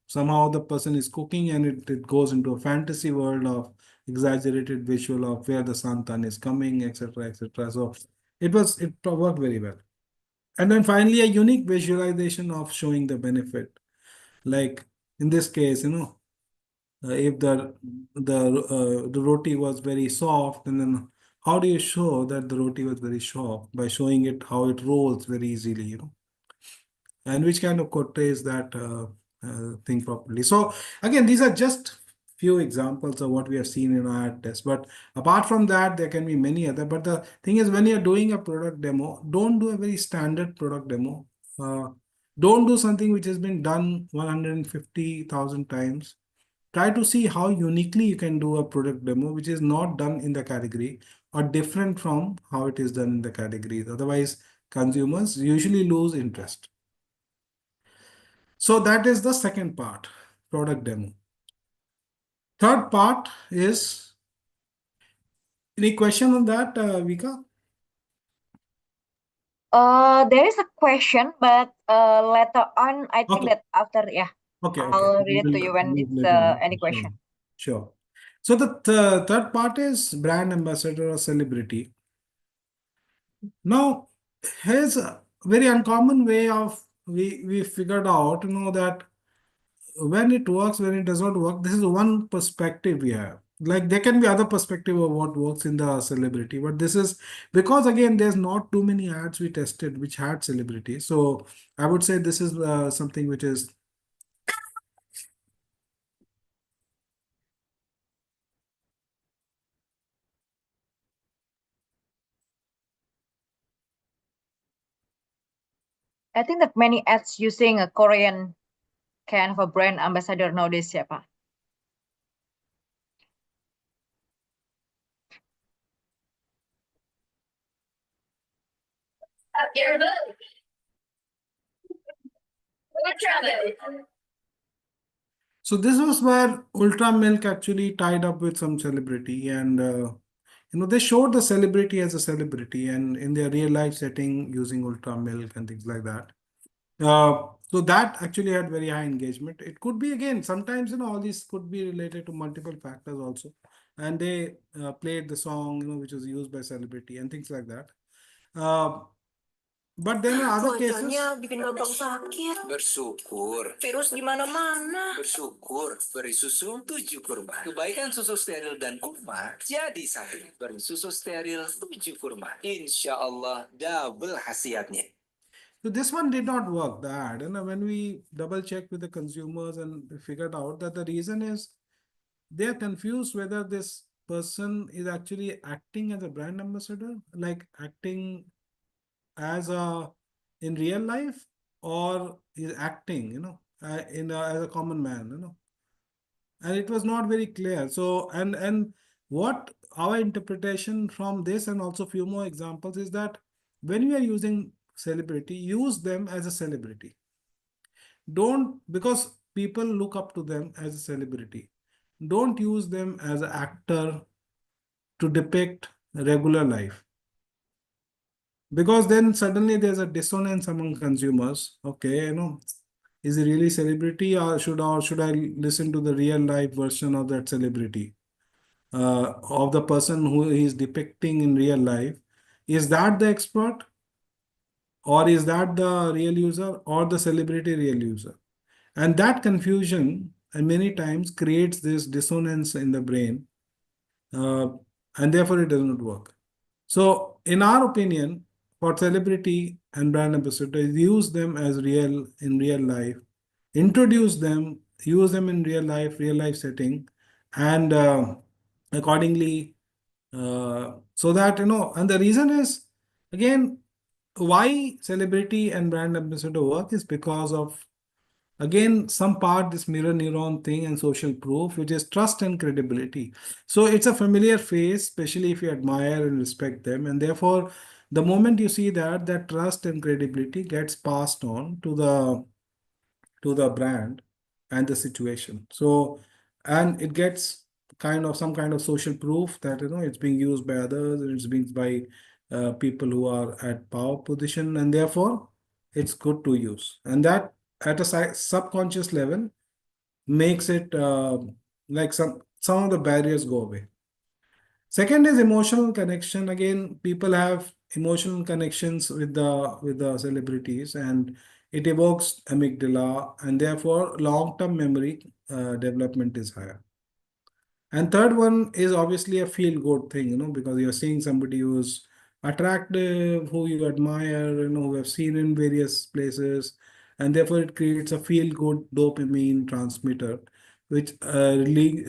somehow the person is cooking, and it goes into a fantasy world of exaggerated visual of where the Santan is coming, etc., etc. So it worked very well. And then finally, a unique visualization of showing the benefit. Like in this case, if the roti was very soft, and then how do you show that the roti was very soft? By showing it how it rolls very easily, and which kind of portrays that thing properly. So again, these are just few examples of what we have seen in our test. But apart from that, there can be many other. But the thing is, when you're doing a product demo, don't do a very standard product demo. Don't do something which has been done 150,000 times. Try to see how uniquely you can do a product demo, which is not done in the category or different from how it is done in the categories. Otherwise, consumers usually lose interest. So that is the second part, product demo. Third part is, any question on that, Vika? There is a question, but later on, I think Okay. that after, yeah, Okay. I'll read it to you when it's any question. Sure. So the third part is brand ambassador or celebrity. Now, here's a very uncommon way of we figured out, that when it works, when it does not work, this is one perspective we have. like there can be other perspective of what works in the celebrity, but this is because again there's not too many ads we tested which had celebrity. So I would say this is something which is I think that many ads using a Korean kind of a brand ambassador nowadays, ya, Pak. so this was where Ultra Milk actually tied up with some celebrity, and they showed the celebrity as a celebrity and in their real life setting using Ultra Milk and things like that. So that actually had very high engagement. It could be again sometimes all these could be related to multiple factors also, and they played the song which was used by celebrity and things like that. But then in other cases, Cuacanya bikin gampang sakit. Bersyukur. Virus di mana-mana. Bersyukur. Beri susu 7 kurma. Kebaikan susu steril dan kurma jadi satu. Beri susu steril 7 kurma. Insya Allah double khasiatnya. so this one did not work, the ad. And when we double checked with the consumers and figured out that the reason is they are confused whether this person is actually acting as a brand ambassador, like acting as in real life, or is acting, as a common man, and it was not very clear. So, and what our interpretation from this and also few more examples is that when we are using celebrity, use them as a celebrity. Don't, because people look up to them as a celebrity. Don't use them as an actor to depict regular life. Because then suddenly there's a dissonance among consumers. Okay, is he really celebrity, or should I listen to the real life version of that celebrity? Of the person who is depicting in real life. Is that the expert? Or is that the real user or the celebrity real user? And that confusion many times creates this dissonance in the brain, and therefore it does not work. So, in our opinion, for celebrity and brand ambassadors, use them as real in real life, introduce them, use them in real life setting, and accordingly, so that and the reason is again why celebrity and brand ambassador work is because of again some part this mirror neuron thing and social proof, which is trust and credibility. So it's a familiar face, especially if you admire and respect them, and therefore the moment you see that trust and credibility gets passed on to the brand and the situation. So, and it gets some kind of social proof that it's being used by others, and it's being by people who are at power position, and therefore it's good to use. And that at a subconscious level makes it like some of the barriers go away. Second is emotional connection. Again, people have emotional connections with the celebrities, and it evokes amygdala, and therefore long-term memory development is higher. And third one is obviously a feel-good thing, because you're seeing somebody who's attractive, who you admire, who have seen in various places, and therefore it creates a feel-good dopamine transmitter, which really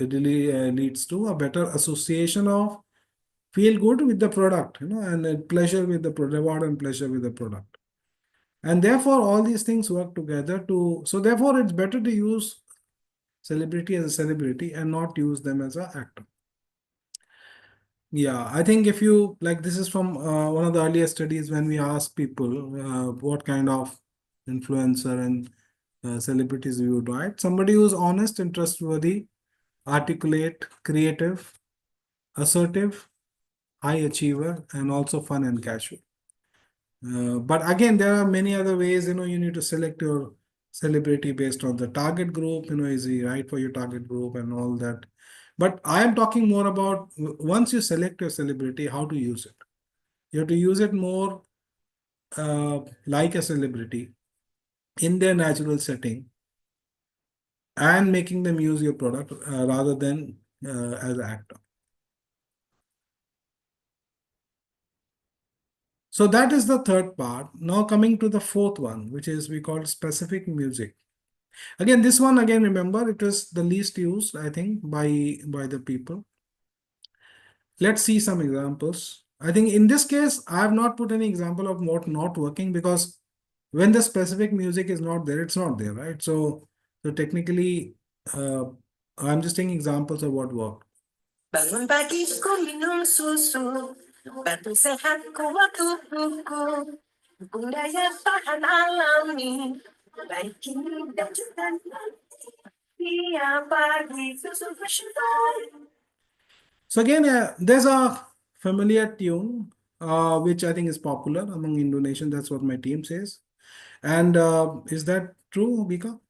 leads to a better association of feel good with the product, and pleasure with the reward and pleasure with the product. And therefore, all these things work together so therefore, it's better to use celebrity as a celebrity and not use them as an actor. Yeah, I think if you like, this is from one of the earlier studies when we asked people what kind of influencer and celebrities we would write. Somebody who's honest and trustworthy, articulate, creative, assertive, high achiever, and also fun and casual. But again, there are many other ways, you need to select your celebrity based on the target group, is he right for your target group and all that. But I am talking more about once you select your celebrity, how to use it. You have to use it more like a celebrity in their natural setting and making them use your product rather than as an actor. So that is the third part. Now coming to the fourth one, which is we call specific music. Again, this one again, remember it is the least used, I think, by the people. Let's see some examples. I think in this case, I have not put any example of what not working because when the specific music is not there, it's not there, right? So technically, I'm just taking examples of what worked. Bangun pagi ku minum susu, bantu sehat kuat tubuhku, dukung daya tahan alami, baiki dan juga tiap pagi susu fresh and bright. So again, there's a familiar tune, which I think is popular among Indonesian. That's what my team says. And is that true, Bika?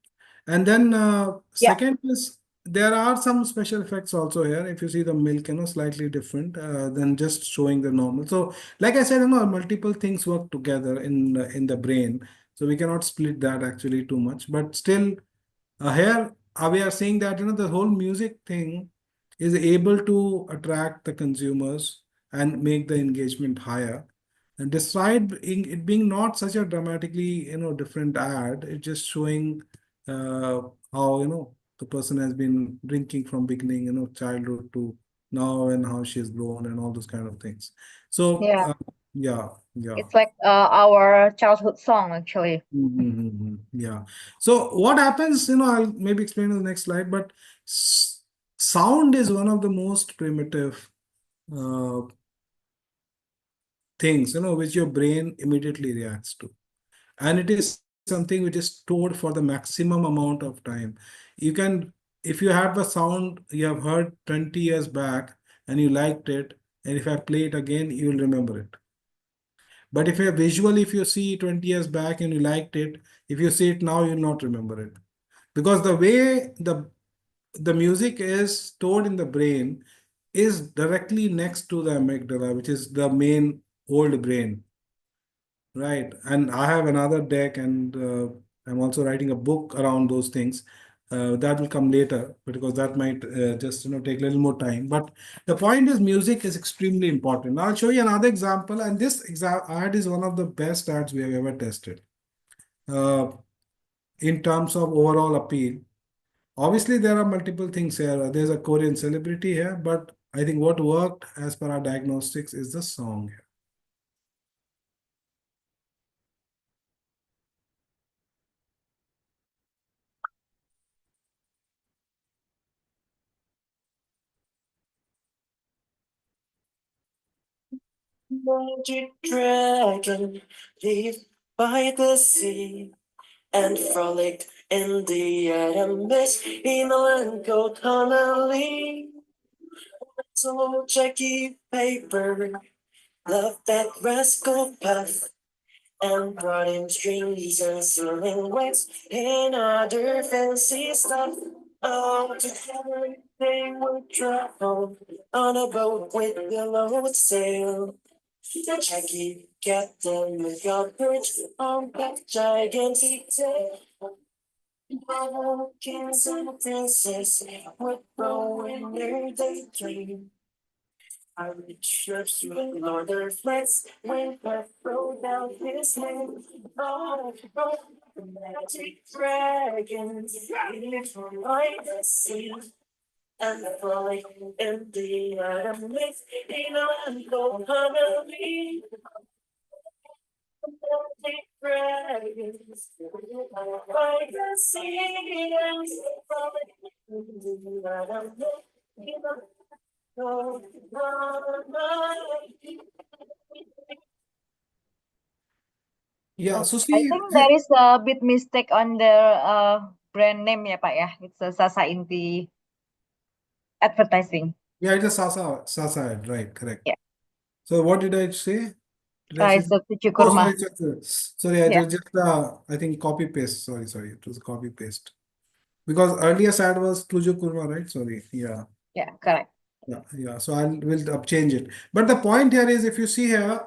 And then Yeah. second is there are some special effects also here. If you see the milk, slightly different than just showing the normal. So like I said, multiple things work together in the brain. So we cannot split that actually too much. But still, here we are saying that the whole music thing is able to attract the consumers and make the engagement higher. And despite it being not such a dramatically different ad, it's just showing how the person has been drinking from beginning, childhood to now, and how she's grown and all those kind of things. So Yeah. yeah, yeah. It's like our childhood song, actually. Yeah. So what happens, I'll maybe explain in the next slide, but sound is one of the most primitive uh, things, which your brain immediately reacts to. And it is something which is stored for the maximum amount of time. If you have a sound you have heard 20 years back and you liked it, and if I play it again, you will remember it. But if you visual, if you see 20 years back and you liked it, if you see it now, you'll not remember it. Because the way the music is stored in the brain is directly next to the amygdala, which is the main old brain. Right. And I have another deck, and I'm also writing a book around those things. That will come later because that might just take a little more time. But the point is, music is extremely important. Now I'll show you another example, and this ad is one of the best ads we have ever tested in terms of overall appeal. Obviously, there are multiple things here. There's a Korean celebrity here, but I think what worked as per our diagnostics is the song here. Magic dragon lived by the sea and frolicked in the autumn mist in a land called Honolulu. So Jackie Paper loved that rascal Puff and brought him strings and swirling waves and other fancy stuff. All together they would travel on a boat with a lowered sail. Jackie Captain with your perch on that gigantic tail. All kings and princes would row in their daydream. Pirate ships with northern flags when I throw down his name. Oh, oh, the magic dragons live by the sea. And falling in the autumn mist in a land called Honolulu. Magic dragons live by the sea. And falling in the autumn mist in a Yeah, so I see, think there is a bit mistake on the brand name ya Pak ya. It's a Sasa Inti advertising. yeah, it's a Sasa ad, right? Correct. Yeah. So what did I say? Did I say? It's a Tujuh Oh, Kurma. sorry, it Yeah. was just I think copy paste. Sorry, it was a copy paste. Because earlier ad was Tuju Kurma, right? Sorry, yeah. Yeah, correct. Yeah. So will change it. But the point here is, if you see here,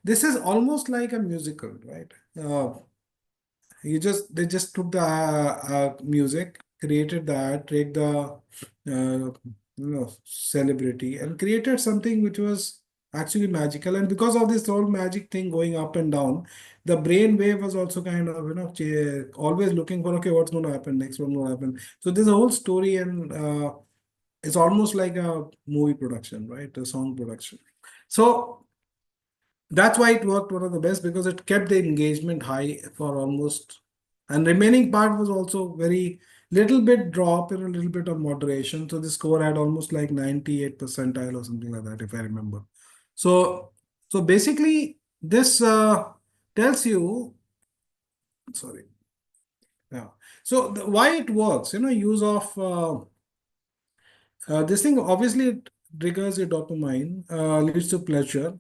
this is almost like a musical, right? They just took the music, created the ad, take the celebrity, and created something which was actually magical. And because of this whole magic thing going up and down, the brain wave was also kind of always looking for, okay, what's going to happen next, what's going to happen. So there's a whole story, and it's almost like a movie production, right? A song production. So that's why it worked one of the best, because it kept the engagement high for almost, and remaining part was also very little bit drop and a little bit of moderation. So the score had almost like 98 percentile or something like that, if I remember. So basically this tells you, sorry, yeah. So why it works, use of this thing, obviously it triggers your dopamine, leads to pleasure,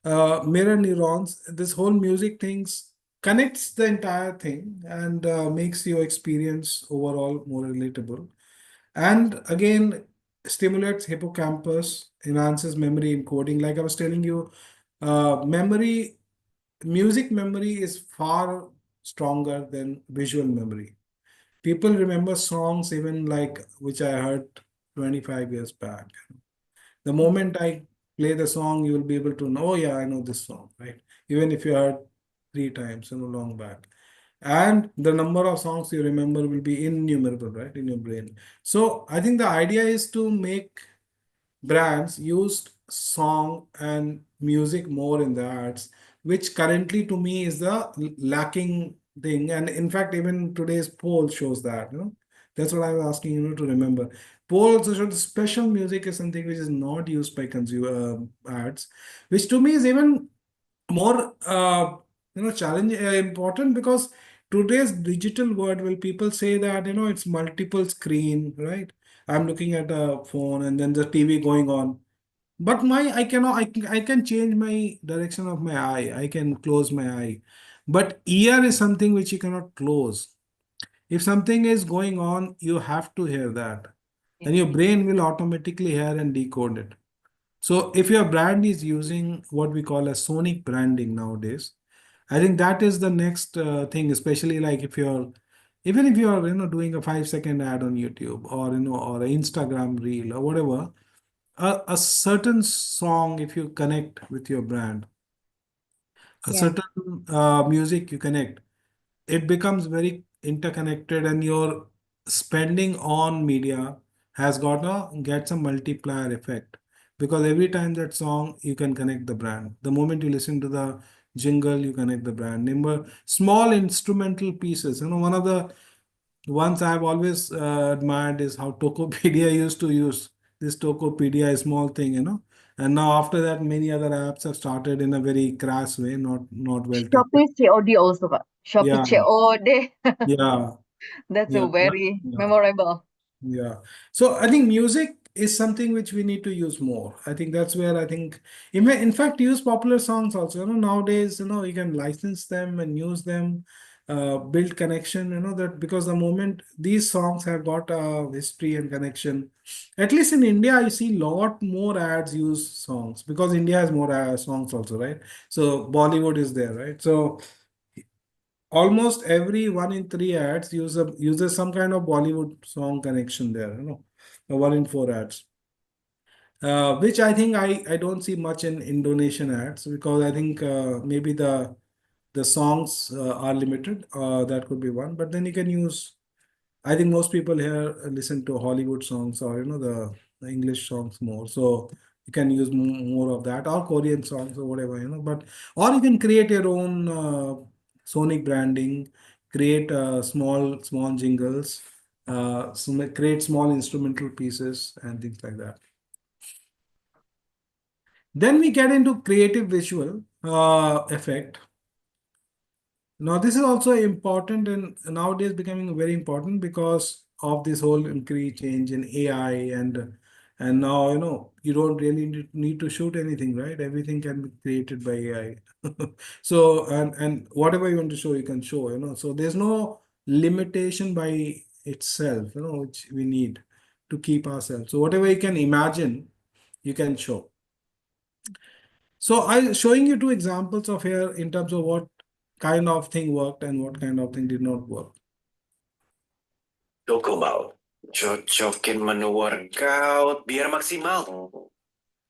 mirror neurons. This whole music things connects the entire thing, and makes your experience overall more relatable. And again, stimulates hippocampus, enhances memory encoding. Like I was telling you, memory, music memory is far stronger than visual memory. People remember songs even like which I heard 25 years back. The moment I play the song, you will be able to know, oh yeah, I know this song, right? Even if you heard 3 times, long back. And the number of songs you remember will be innumerable, right, in your brain. So I think the idea is to make brands use song and music more in the ads, which currently to me is the lacking thing. And in fact, even today's poll shows that, that's what I was asking you to remember. Poll also showed special music is something which is not used by consumer ads, which to me is even more challenge important, because today's digital world, will people say that it's multiple screen, right? I'm looking at a phone and then the TV going on, but I cannot, I can change my direction of my eye, I can close my eye, but ear is something which you cannot close. If something is going on, you have to hear that, and your brain will automatically hear and decode it. So if your brand is using what we call as sonic branding nowadays, I think that is the next thing, especially like if you're, even if you're, doing a 5-second ad on YouTube, or, or an Instagram reel or whatever, a certain song, if you connect with your brand, a Yeah. certain music you connect, it becomes very interconnected, and your spending on media has gets a multiplier effect, because every time that song you can connect the brand. The moment you listen to the jingle, you connect the brand. Number small instrumental pieces. One of the ones I've always admired is how Tokopedia used to use this Tokopedia, a small thing, and now after that many other apps have started in a very crass way, not well taken. Shopee COD also, Kak. Shopee Yeah, COD. yeah. That's a Yeah, very yeah, memorable. yeah. So I think music is something which we need to use more. I think that's where I think, in fact, use popular songs also. Nowadays, you can license them and use them, build connection. That, because the moment these songs have got a history and connection, at least in India, I see lot more ads use songs, because India has more songs also, right? So Bollywood is there, right? So almost every 1 in 3 ads uses some kind of Bollywood song connection there, 1 in 4 ads. Which I think I don't see much in Indonesian ads, because I think maybe the songs are limited. That could be one, but then you can use. I think most people here listen to Hollywood songs, or the English songs more. So you can use more of that, or Korean songs or whatever, But or you can create your own sonic branding, create small jingles, create small instrumental pieces and things like that. Then we get into creative visual effect. Now, this is also important, and nowadays becoming very important because of this whole increase change in AI, and now you don't really need to shoot anything, right? Everything can be created by AI. So and whatever you want to show, you can show, So there's no limitation by itself, which we need to keep ourselves. So whatever you can imagine, you can show. So I'm showing you 2 examples of here in terms of what kind of thing worked and what kind of thing did not work. Docomal. Cocokin menu workout biar maksimal.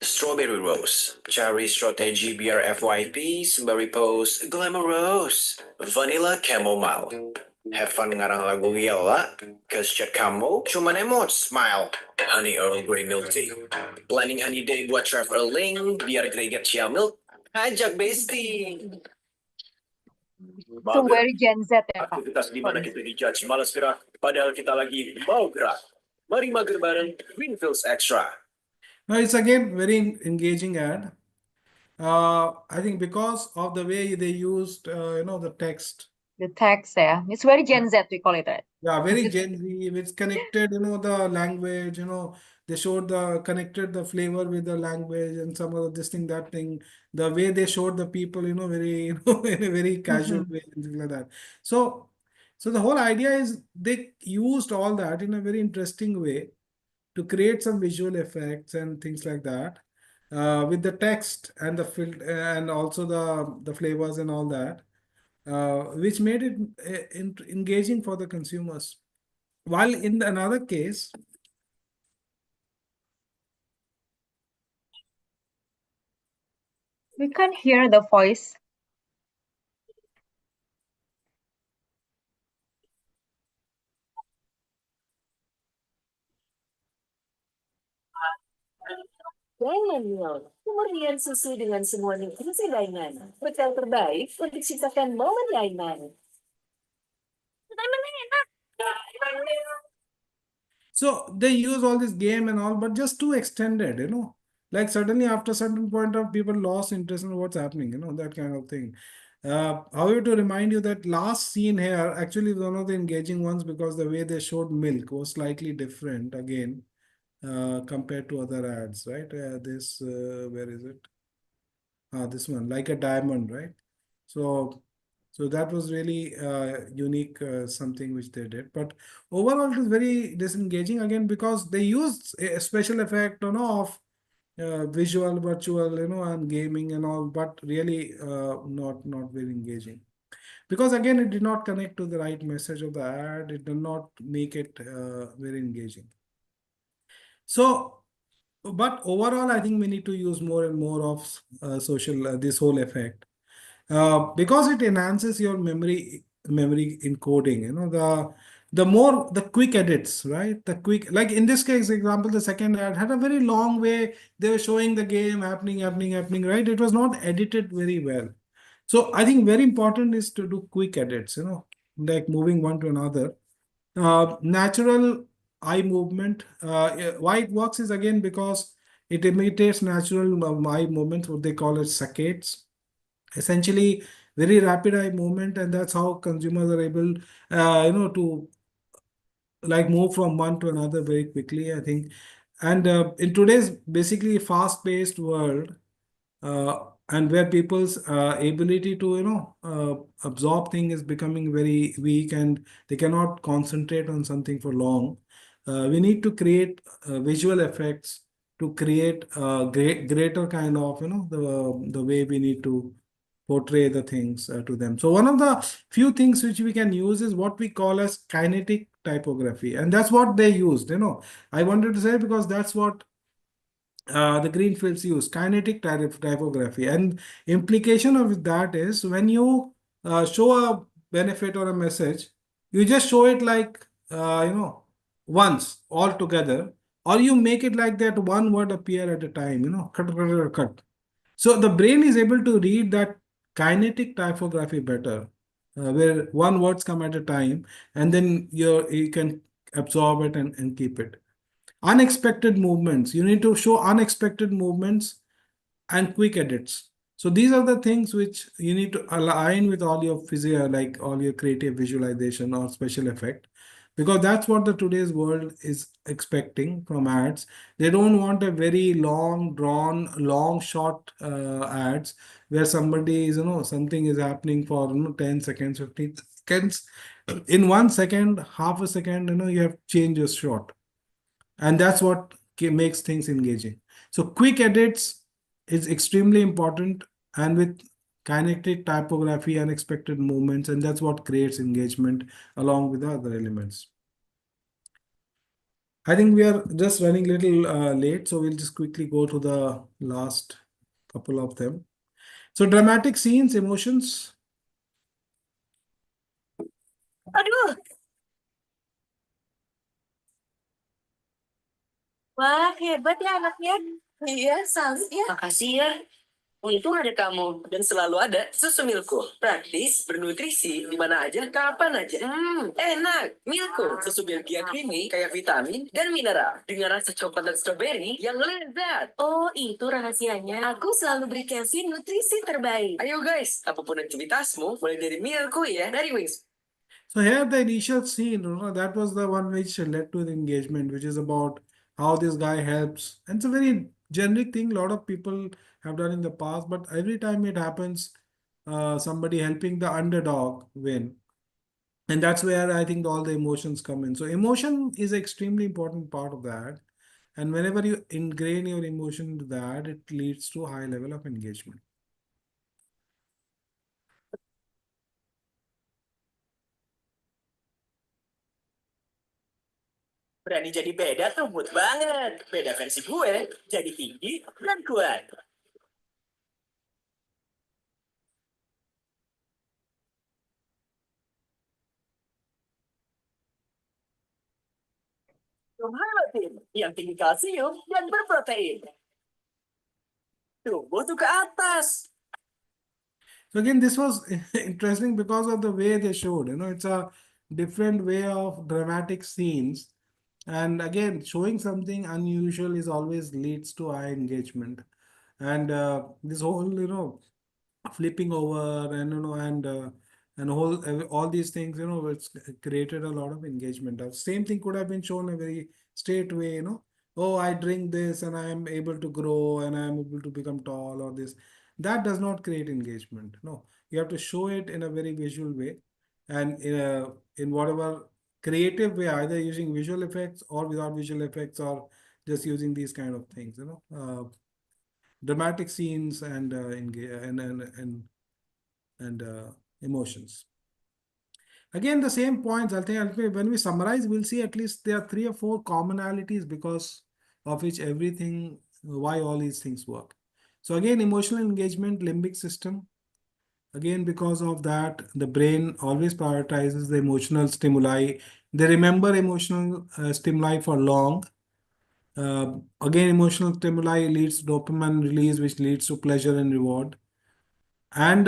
Strawberry Rose. Cari strategi biar FYP sembari post glamorous. Vanilla Chamomile. Have fun ngarang lagu Yella, cause chat kamu cuman emot smile. Honey Earl Grey Milk Tea. Planning honey day buat traveling biar greget chia milk. Ajak bestie. Itu very Gen Z ya, Pak. Aktivitas di mana kita dijudge malas gerak, padahal kita lagi mau gerak. Mari mager bareng Greenfields Extra. Now it's again very engaging ad. I think because of the way they used, the text. The text ya. It's very Gen Z, we call it that. Yeah, very Gen Z. It's connected, the language, they showed connected the flavor with the language and some of this thing, that thing. The way they showed the people, very, in a very casual way and things like that. So the whole idea is they used all that in a very interesting way to create some visual effects and things like that, with the text and and also the flavors and all that, which made it engaging for the consumers. While in another case, We can't hear the voice. Dangan Milk, kemurnian susu dengan semua nutrisi Daiman. Hotel terbaik untuk ciptakan momen Daiman. so they use all this game and all, but just too extended, like suddenly after a certain point of people lost interest in what's happening, that kind of thing. However, to remind you that last scene here actually was one of the engaging ones because the way they showed milk was slightly different again, compared to other ads, right? Where is it? This one, like a diamond, right? So that was really unique, something which they did. But overall, it was very disengaging again because they used a special effect, of visual, virtual, and gaming and all, but really not very engaging. Because again, it did not connect to the right message of the ad. It did not make it very engaging. So, but overall, I think we need to use more and more of this whole effect, because it enhances your memory encoding. The quick edits, right? The quick, like in this case example, the second ad had a very long way. They were showing the game happening, right? It was not edited very well. So I think very important is to do quick edits, like moving one to another. Natural eye movement. Why it works is again because it imitates natural eye movements, what they call it saccades. Essentially, very rapid eye movement, and that's how consumers are able, to like move from one to another very quickly, I think. And in today's basically fast-paced world, and where people's ability to absorb things is becoming very weak and they cannot concentrate on something for long, we need to create visual effects to create greater kind of the way we need to portray the things to them. So one of the few things which we can use is what we call as kinetic typography, and that's what they used. I wanted to say because that's what the Greenfields use, kinetic typography. And implication of that is when you show a benefit or a message, you just show it like, once all together, or you make it like that one word appear at a time, cut. So the brain is able to read that kinetic typography better, where one words come at a time, and then you can absorb it and keep it. Unexpected movements. You need to show unexpected movements and quick edits. So these are the things which you need to align with all your physio, like all your creative visualization or special effect, because that's what the today's world is expecting from ads. They don't want a very long, drawn, long shot ads where somebody is, something is happening for 10 seconds, 15 seconds. In 1 second, half a second, you have changed your shot. And that's what makes things engaging. So quick edits is extremely important, and with kinetic typography, unexpected movements, and that's what creates engagement along with the other elements. I think we are just running a little late, so we'll just quickly go to the last couple of them. So dramatic scenes, emotions. Aduh, wah hebat ya anaknya. Iya, salut ya. Makasih ya. Untung ada kamu dan selalu ada susu Milko. Praktis, bernutrisi, di mana aja, kapan aja. Enak. Milko, susu Belgia creamy, kayak vitamin dan mineral. Dengan rasa coklat dan stroberi yang lezat. Oh, itu rahasianya. Aku selalu beri Kevin nutrisi terbaik. Ayo guys, apapun aktivitasmu, mulai dari Milko ya, dari Wings. So here the initial scene, that was the one which led to the engagement, which is about how this guy helps. And it's a very generic thing. A lot of people have done in the past, but every time it happens, somebody helping the underdog win. And that's where I think all the emotions come in. So emotion is an extremely important part of that. And whenever you ingrain your emotion into that, it leads to a high level of engagement. Berani jadi beda tuh mood banget. Beda versi gue, jadi tinggi dan kuat. Halotin yang tinggi kalsium dan berprotein. Tumbuh tuh ke atas. So again, this was interesting because of the way they showed, it's a different way of dramatic scenes. And again, showing something unusual is always leads to high engagement. And this whole, flipping over and all these things, it's created a lot of engagement. The same thing could have been shown a very straight way, oh, I drink this and I am able to grow and I am able to become tall or this. That does not create engagement. No, you have to show it in a very visual way and in whatever creative way, either using visual effects or without visual effects or just using these kind of things, dramatic scenes and emotions. Again, the same points. I think when we summarize, we'll see at least there are 3 or 4 commonalities because of which why all these things work. So again, emotional engagement, limbic system. Again, because of that, the brain always prioritizes the emotional stimuli. They remember emotional stimuli for long. Again, emotional stimuli leads to dopamine release, which leads to pleasure and reward. And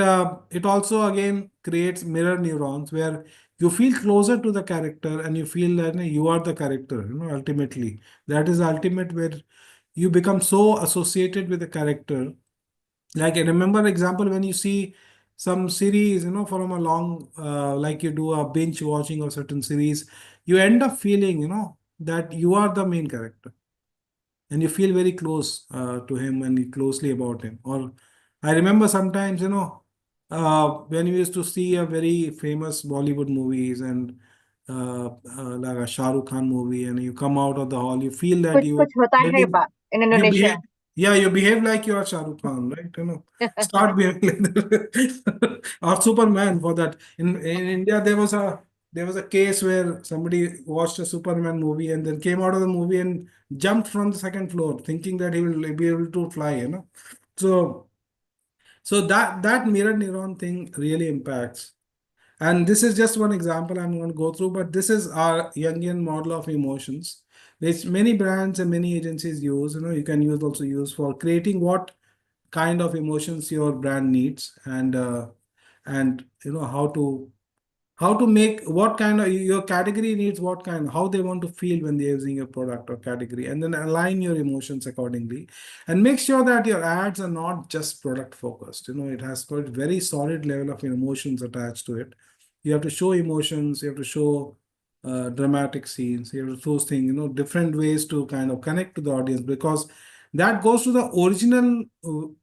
it also again creates mirror neurons where you feel closer to the character and you feel that you are the character, ultimately. That is ultimate where you become so associated with the character. Like I remember example when you see some series, from a long, like you do a binge watching of certain series, you end up feeling, that you are the main character and you feel very close to him and closely about him. Or I remember sometimes, when we used to see a very famous Bollywood movies and like a Shah Rukh Khan movie, and you come out of the hall, you feel that Kuch hota hai, Pak, in you Indonesia. behave, yeah, you behave like you are Shah Rukh Khan, right? Start behaving like that. Or Superman for that. In India, there was a case where somebody watched a Superman movie and then came out of the movie and jumped from the 2nd floor, thinking that he will be able to fly, So that mirror neuron thing really impacts. And this is just one example I'm going to go through, but this is our Jungian model of emotions, which many brands and many agencies use. You can also use for creating what kind of emotions your brand needs and how to make what kind of your category needs, what kind, how they want to feel when they're using your product or category, and then align your emotions accordingly. And make sure that your ads are not just product focused. It has got very solid level of emotions attached to it. You have to show emotions, you have to show dramatic scenes, you have to those things, different ways to kind of connect to the audience, because that goes to the original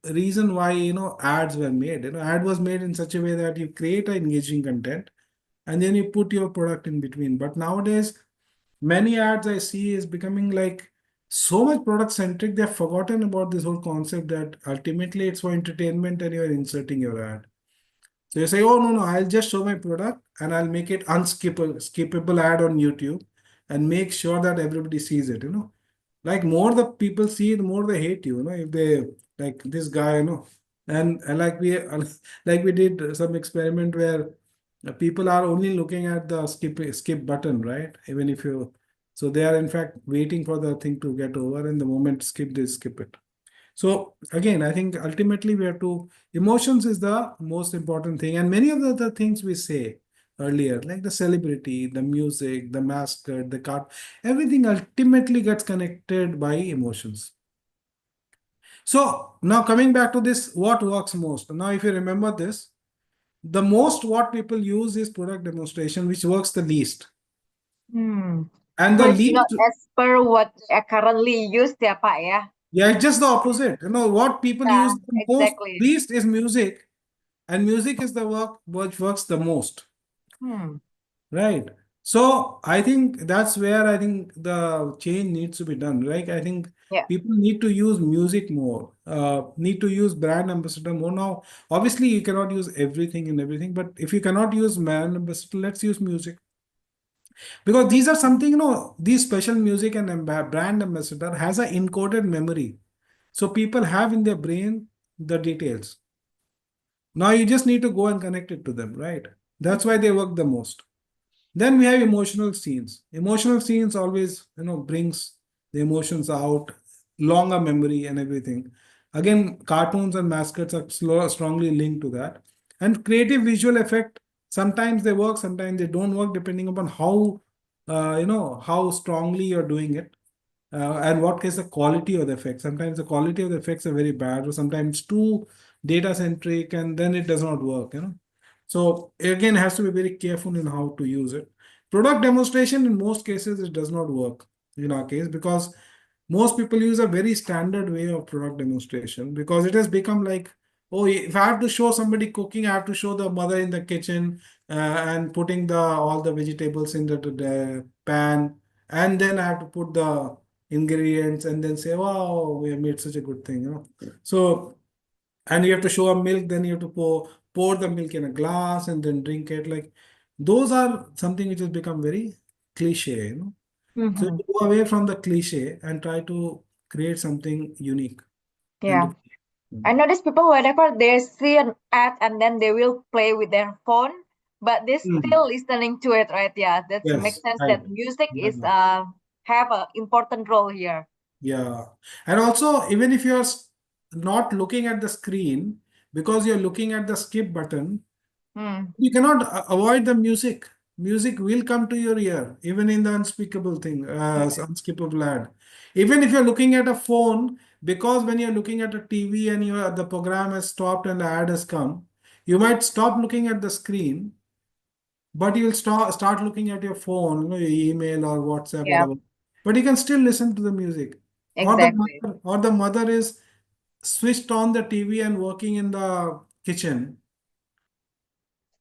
reason why ads were made. Ad was made in such a way that you create an engaging content and then you put your product in between. But nowadays, many ads I see is becoming like so much product centric, they've forgotten about this whole concept that ultimately it's for entertainment and you're inserting your ad. So you say, oh, no, I'll just show my product and I'll make it skippable ad on YouTube. and make sure that everybody sees it, like more the people see it, more they hate you, if they like this guy, and like we did some experiment where people are only looking at the skip button, right? Even if you, so they are in fact waiting for the thing to get over, and the moment skip, they skip it. So again, I think ultimately we have to, emotions is the most important thing. And many of the other things we say earlier, like the celebrity, the music, the mascot, the card, everything ultimately gets connected by emotions. So now coming back to this, what works most? Now, if you remember this, the most what people use is product demonstration, which works the least. Hmm. And So the it's not least, as per what I currently used ya, Pak, ya? yeah, it's just the opposite. What people Yeah, use the most exactly. least is music, and music is the work which works the most, Hmm. right? So I think that's where I think the change needs to be done, right? I think Yeah. people need to use music more, need to use brand ambassador more. Now, obviously, you cannot use everything and everything, but if you cannot use brand ambassador, let's use music. Because these are something, these special music and brand ambassador has a encoded memory. So people have in their brain the details. Now you just need to go and connect it to them, right? That's why they work the most. Then we have emotional scenes. Emotional scenes always, brings the emotions out, longer memory and everything. Again, cartoons and mascots are strongly linked to that. And creative visual effect, sometimes they work, sometimes they don't work, depending upon how strongly you're doing it. And what is the quality of the effect. Sometimes the quality of the effects are very bad, or sometimes too data centric, and then it does not work. So again, has to be very careful in how to use it. Product demonstration, in most cases, it does not work in our case, because most people use a very standard way of product demonstration, because it has become like, oh, if I have to show somebody cooking, I have to show the mother in the kitchen, and putting the all the vegetables in the pan, and then I have to put the ingredients and then say, wow, we have made such a good thing. So, and you have to show a milk, then you have to pour the milk in a glass and then drink it. Like, those are something which has become very cliche. So Mhm. you go away from the cliche and try to create something unique and Yeah. I notice people whenever they see an ad and then they will play with their phone, but they're Mm. still listening to it, right? Yeah, that makes Yes, sense right. that music is Yeah. have an important role here. Yeah. And also, even if you're not looking at the screen, because you're looking at the skip button, Hmm. you cannot avoid the music. Music will come to your ear, even in the unspeakable thing, unskippable ad. Even if you're looking at a phone, because when you're looking at a TV and the program has stopped and the ad has come, you might stop looking at the screen, but you'll start looking at your phone, your email or WhatsApp, Yeah, whatever. But you can still listen to the music. exactly. Or the mother is switched on the TV and working in the kitchen.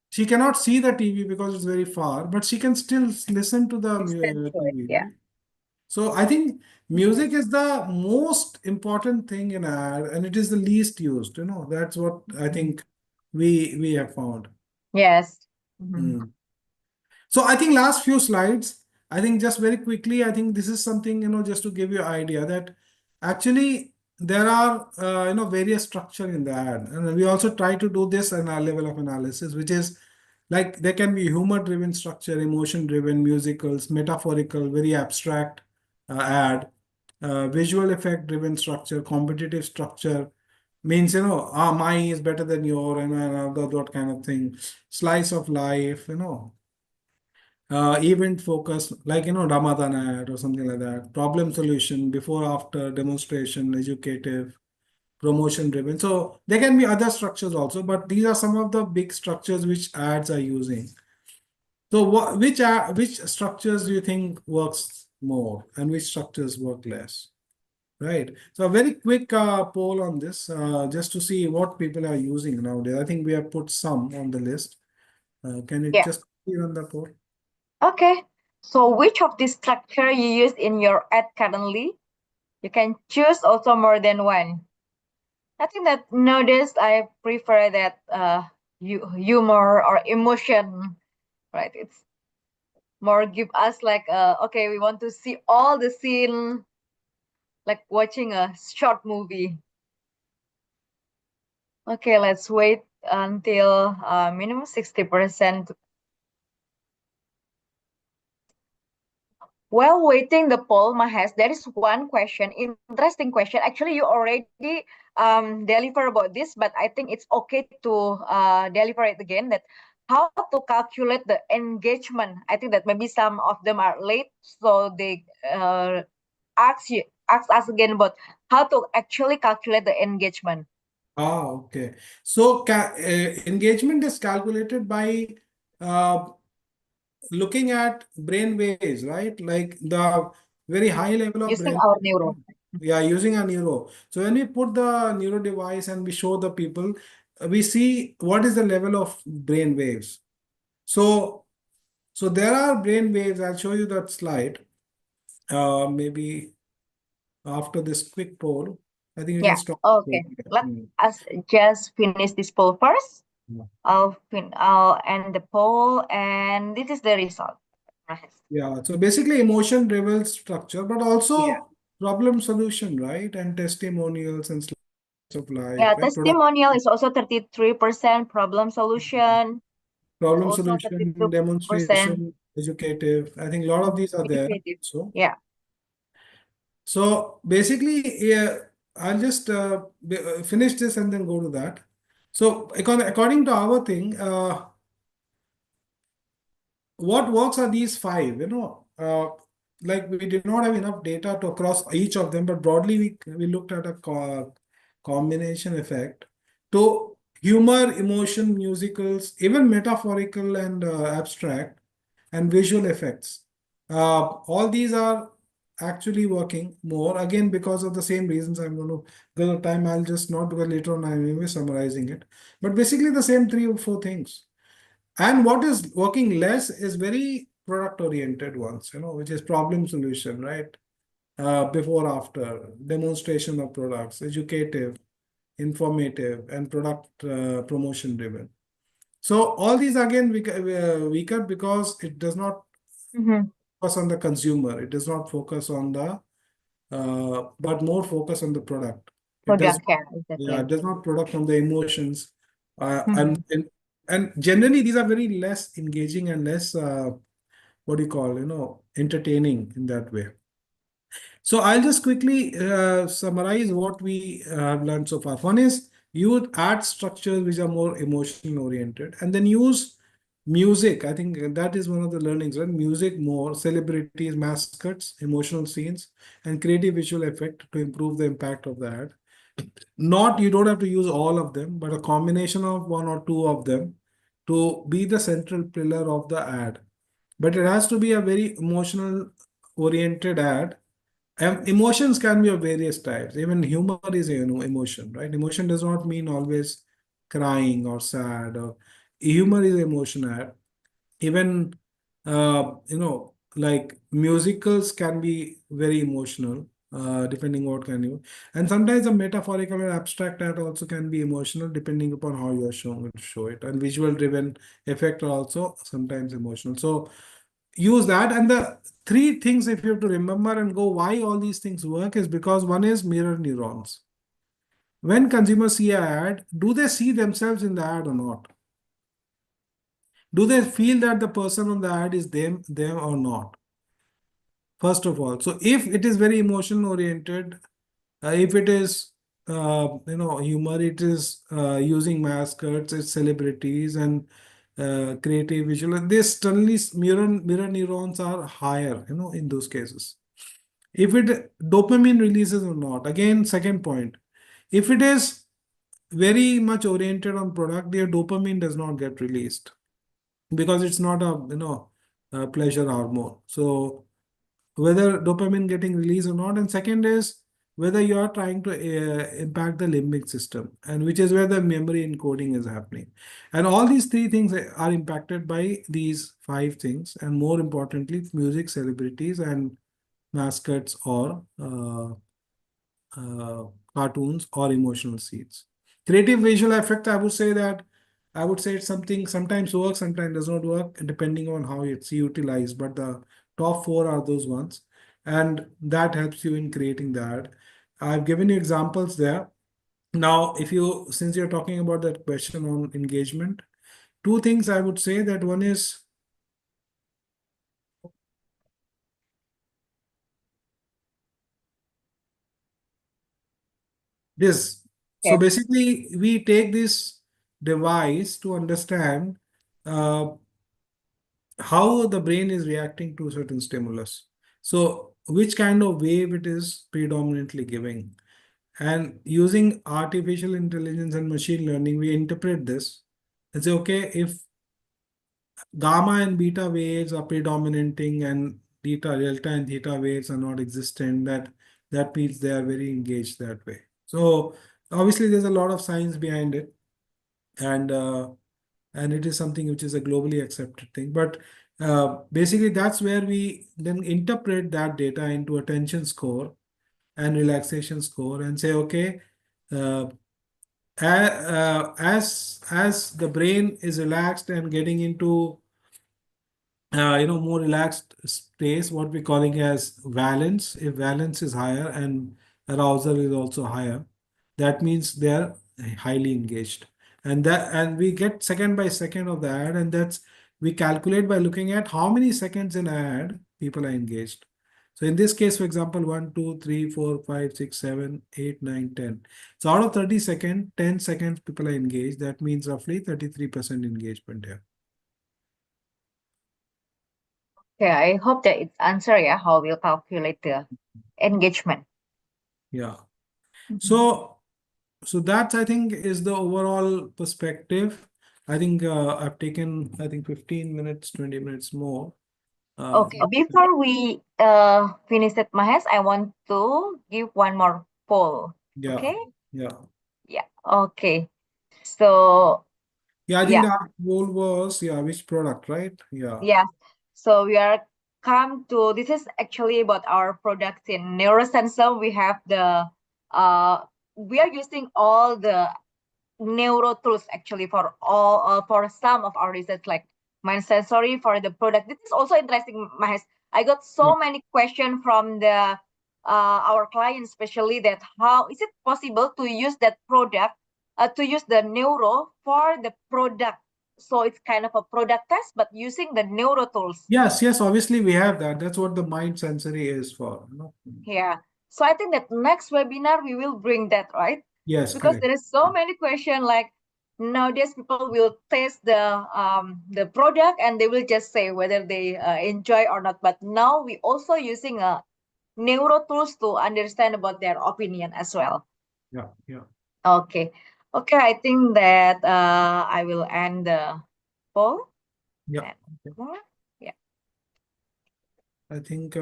She cannot see the TV because it's very far, but she can still listen to the Listen to it. TV, Yeah. right? So I think music is the most important thing in ad, and it is the least used. That's what I think we have found. Yes. Mhm. Mm. So I think last few slides, I think just very quickly, I think this is something, just to give you an idea that actually there are, various structure in the ad. And we also try to do this in our level of analysis, which is like there can be humor driven structure, emotion driven, musicals, metaphorical, very abstract ad, visual effect driven structure, competitive structure, means, mine is better than your, that kind of thing, slice of life, event focus, like, Ramadan ad or something like that, problem solution, before, after, demonstration, educative, promotion driven. So there can be other structures also, but these are some of the big structures which ads are using. So which structures do you think works more and which structures work less? Right. So a very quick poll on this, just to see what people are using nowadays. I think we have put some on the list. Can you Yeah. just run the poll? Okay. So which of this structure you use in your ad currently? You can choose also more than one. I think that nowadays I prefer that humor or emotion, right? It's more give us like okay, we want to see all the scene like watching a short movie. Okay, let's wait until minimum 60%. While waiting the poll, Mahes, there is one question, interesting question. Actually, you already deliver about this, but I think it's okay to deliver it again. That how to calculate the engagement. I think that maybe some of them are late, so they ask us again about how to actually calculate the engagement. Ah, okay. So engagement is calculated by uh, looking at brain waves, right? Like the very high level of Using brain. our neuro. Yeah, using a neuro. So when we put the neuro device and we show the people, we see what is the level of brain waves. So, so there are brain waves. I'll show you that slide. Maybe after this quick poll, I think you can Yeah. stop. Okay. Let us just finish this poll first. Yeah. I'll end the poll, and this is the result. Yeah, so basically emotion reveals structure, but also Yeah. problem solution, right? And testimonials and slice of life, Yeah, right? testimonial is also 33%, problem solution is Problem also solution, 32%, demonstration, educative. I think a lot of these are there. educative. So, Yeah. so basically, yeah, I'll just finish this and then go to that. So according to our thing, what works are these five, like we did not have enough data to across each of them, but broadly we looked at a combination effect to humor, emotion, musicals, even metaphorical and abstract, and visual effects. All these are actually working more again because of the same reasons. I'm going to, because of time, I'll just not, because later on I'm anyway summarizing it, but basically the same 3 or 4 things. And what is working less is very product oriented ones, which is problem solution, right? Before, after, demonstration of products, educative, informative, and product promotion driven. So all these again weaker because it does not Mhm. focus on the consumer. It does not focus on the, but more focus on the product. It does, Product, yeah, yeah, it exactly. does not product on the emotions. Mhm. And generally these are very less engaging and less, what do you call, entertaining in that way. So I'll just quickly summarize what we have learned so far. One is you add structures which are more emotion oriented, and then use music. I think that is one of the learnings, right? Music more, celebrities, mascots, emotional scenes, and creative visual effect to improve the impact of the ad. Not, you don't have to use all of them, but a combination of 1 or 2 of them to be the central pillar of the ad. But it has to be a very emotional oriented ad. Emotions can be of various types. Even humor is a emotion, right? Emotion does not mean always crying or sad. Or humor is emotion ad. Even like musicals can be very emotional, depending what can you. And sometimes a metaphorical or abstract ad also can be emotional, depending upon how you are showing to show it. And visual driven effect are also sometimes emotional. So use that. And the 3 things, if you have to remember and go why all these things work, is because one is mirror neurons. When consumers see an ad, do they see themselves in the ad or not? Do they feel that the person on the ad is them or not? First of all, so if it is very emotion oriented, if it is humor, it is using mascots, it's celebrities and creative visual. This suddenly mirror neurons are higher, in those cases. If it dopamine releases or not. Again, second point. If it is very much oriented on product, their dopamine does not get released because it's not a pleasure hormone. So whether dopamine getting released or not, and second is whether you are trying to impact the limbic system, and which is where the memory encoding is happening. And all these 3 things are impacted by these 5 things, and more importantly, music, celebrities, and mascots or cartoons or emotional scenes. Creative visual effect, I would say that I would say it's something sometimes works, sometimes does not work, depending on how it's utilized. But the top four are those ones, and that helps you in creating that. I've given you examples there. Now, since you're talking about that question on engagement, two things I would say that one is this. So Okay. basically, we take this device to understand uh, how the brain is reacting to certain stimulus. So which kind of wave it is predominantly giving. And using artificial intelligence and machine learning, we interpret this and say, okay, if gamma and beta waves are predominating and delta and theta waves are not existent, that means they are very engaged that way. So obviously there's a lot of science behind it, and it is something which is a globally accepted thing. But basically that's where we then interpret that data into attention score and relaxation score and say, okay, uh, as the brain is relaxed and getting into more relaxed space, what we're calling as valence. If valence is higher and arousal is also higher, that means they're highly engaged. And we get second by second of the ad, and that's we calculate by looking at how many seconds in ad people are engaged. So in this case, for example, 1, 2, 3, 4, 5, 6, 7, 8, 9, 10. So out of 30 seconds, 10 seconds people are engaged. That means roughly 33% engagement here. Okay, I hope that it's answer, yeah, how we'll calculate the engagement. Yeah. So that I think is the overall perspective. I think I've taken 15 minutes, 20 minutes more. Okay, before we finish it, Mahesh, I want to give one more poll. Yeah. Okay? Yeah. Yeah. Okay. So Yeah, I think yeah, the goal was, which product, right? Yeah. yeah. So we are come to this is actually about our products in neurosensor. We have the we are using all the neuro tools actually for all for some of our research like mind sensory for the product. This is also interesting, Mahesh. I got so many questions from the our clients, especially that how is it possible to use that product to use the neuro for the product. So it's kind of a product test, but using the neuro tools. Yes, obviously we have that. That's what the mind sensory is for. Yeah. So I think that next webinar we will bring that, right? Yes, Because correct. there is so many questions like nowadays people will taste the product and they will just say whether they enjoy or not. But now we also using neuro tools to understand about their opinion as well. Yeah. Okay. Okay, I think that I will end the poll. Yeah. Yeah. I think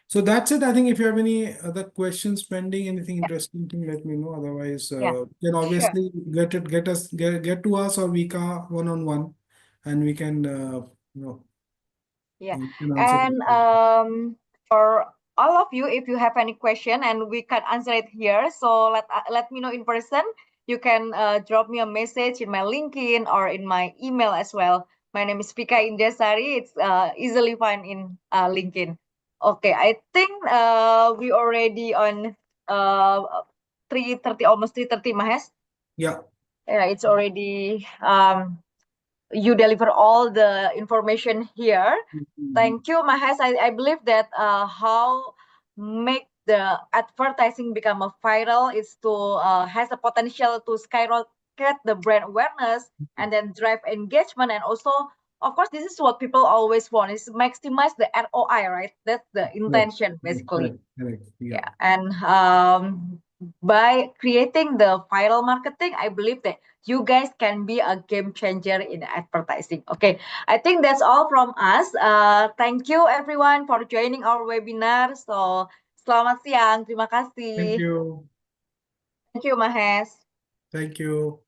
so that's it. I think if you have any other questions pending, anything interesting, let me know. Otherwise, Yeah. you can obviously get to us or Vika one-on-one, and we can Yeah. you can answer And for all of you, if you have any question and we can answer it here, so let me know in person. You can drop me a message in my LinkedIn or in my email as well. My name is Vika Indrasari. It's easily found in LinkedIn. Okay, I think we already on 3:30, almost 3:30, Mahesh. Yeah. Yeah, it's already you deliver all the information here. Thank you, Mahesh. I believe that how make the advertising become a viral is to has the potential to skyrocket the brand awareness and then drive engagement, and also of course this is what people always want is maximize the ROI, right? That's the intention basically. Correct. Yeah. And by creating the viral marketing, I believe that you guys can be a game changer in advertising. Okay, I think that's all from us. Thank you everyone for joining our webinar. So selamat siang, terima kasih. Thank you. Thank you, Mahesh. Thank you.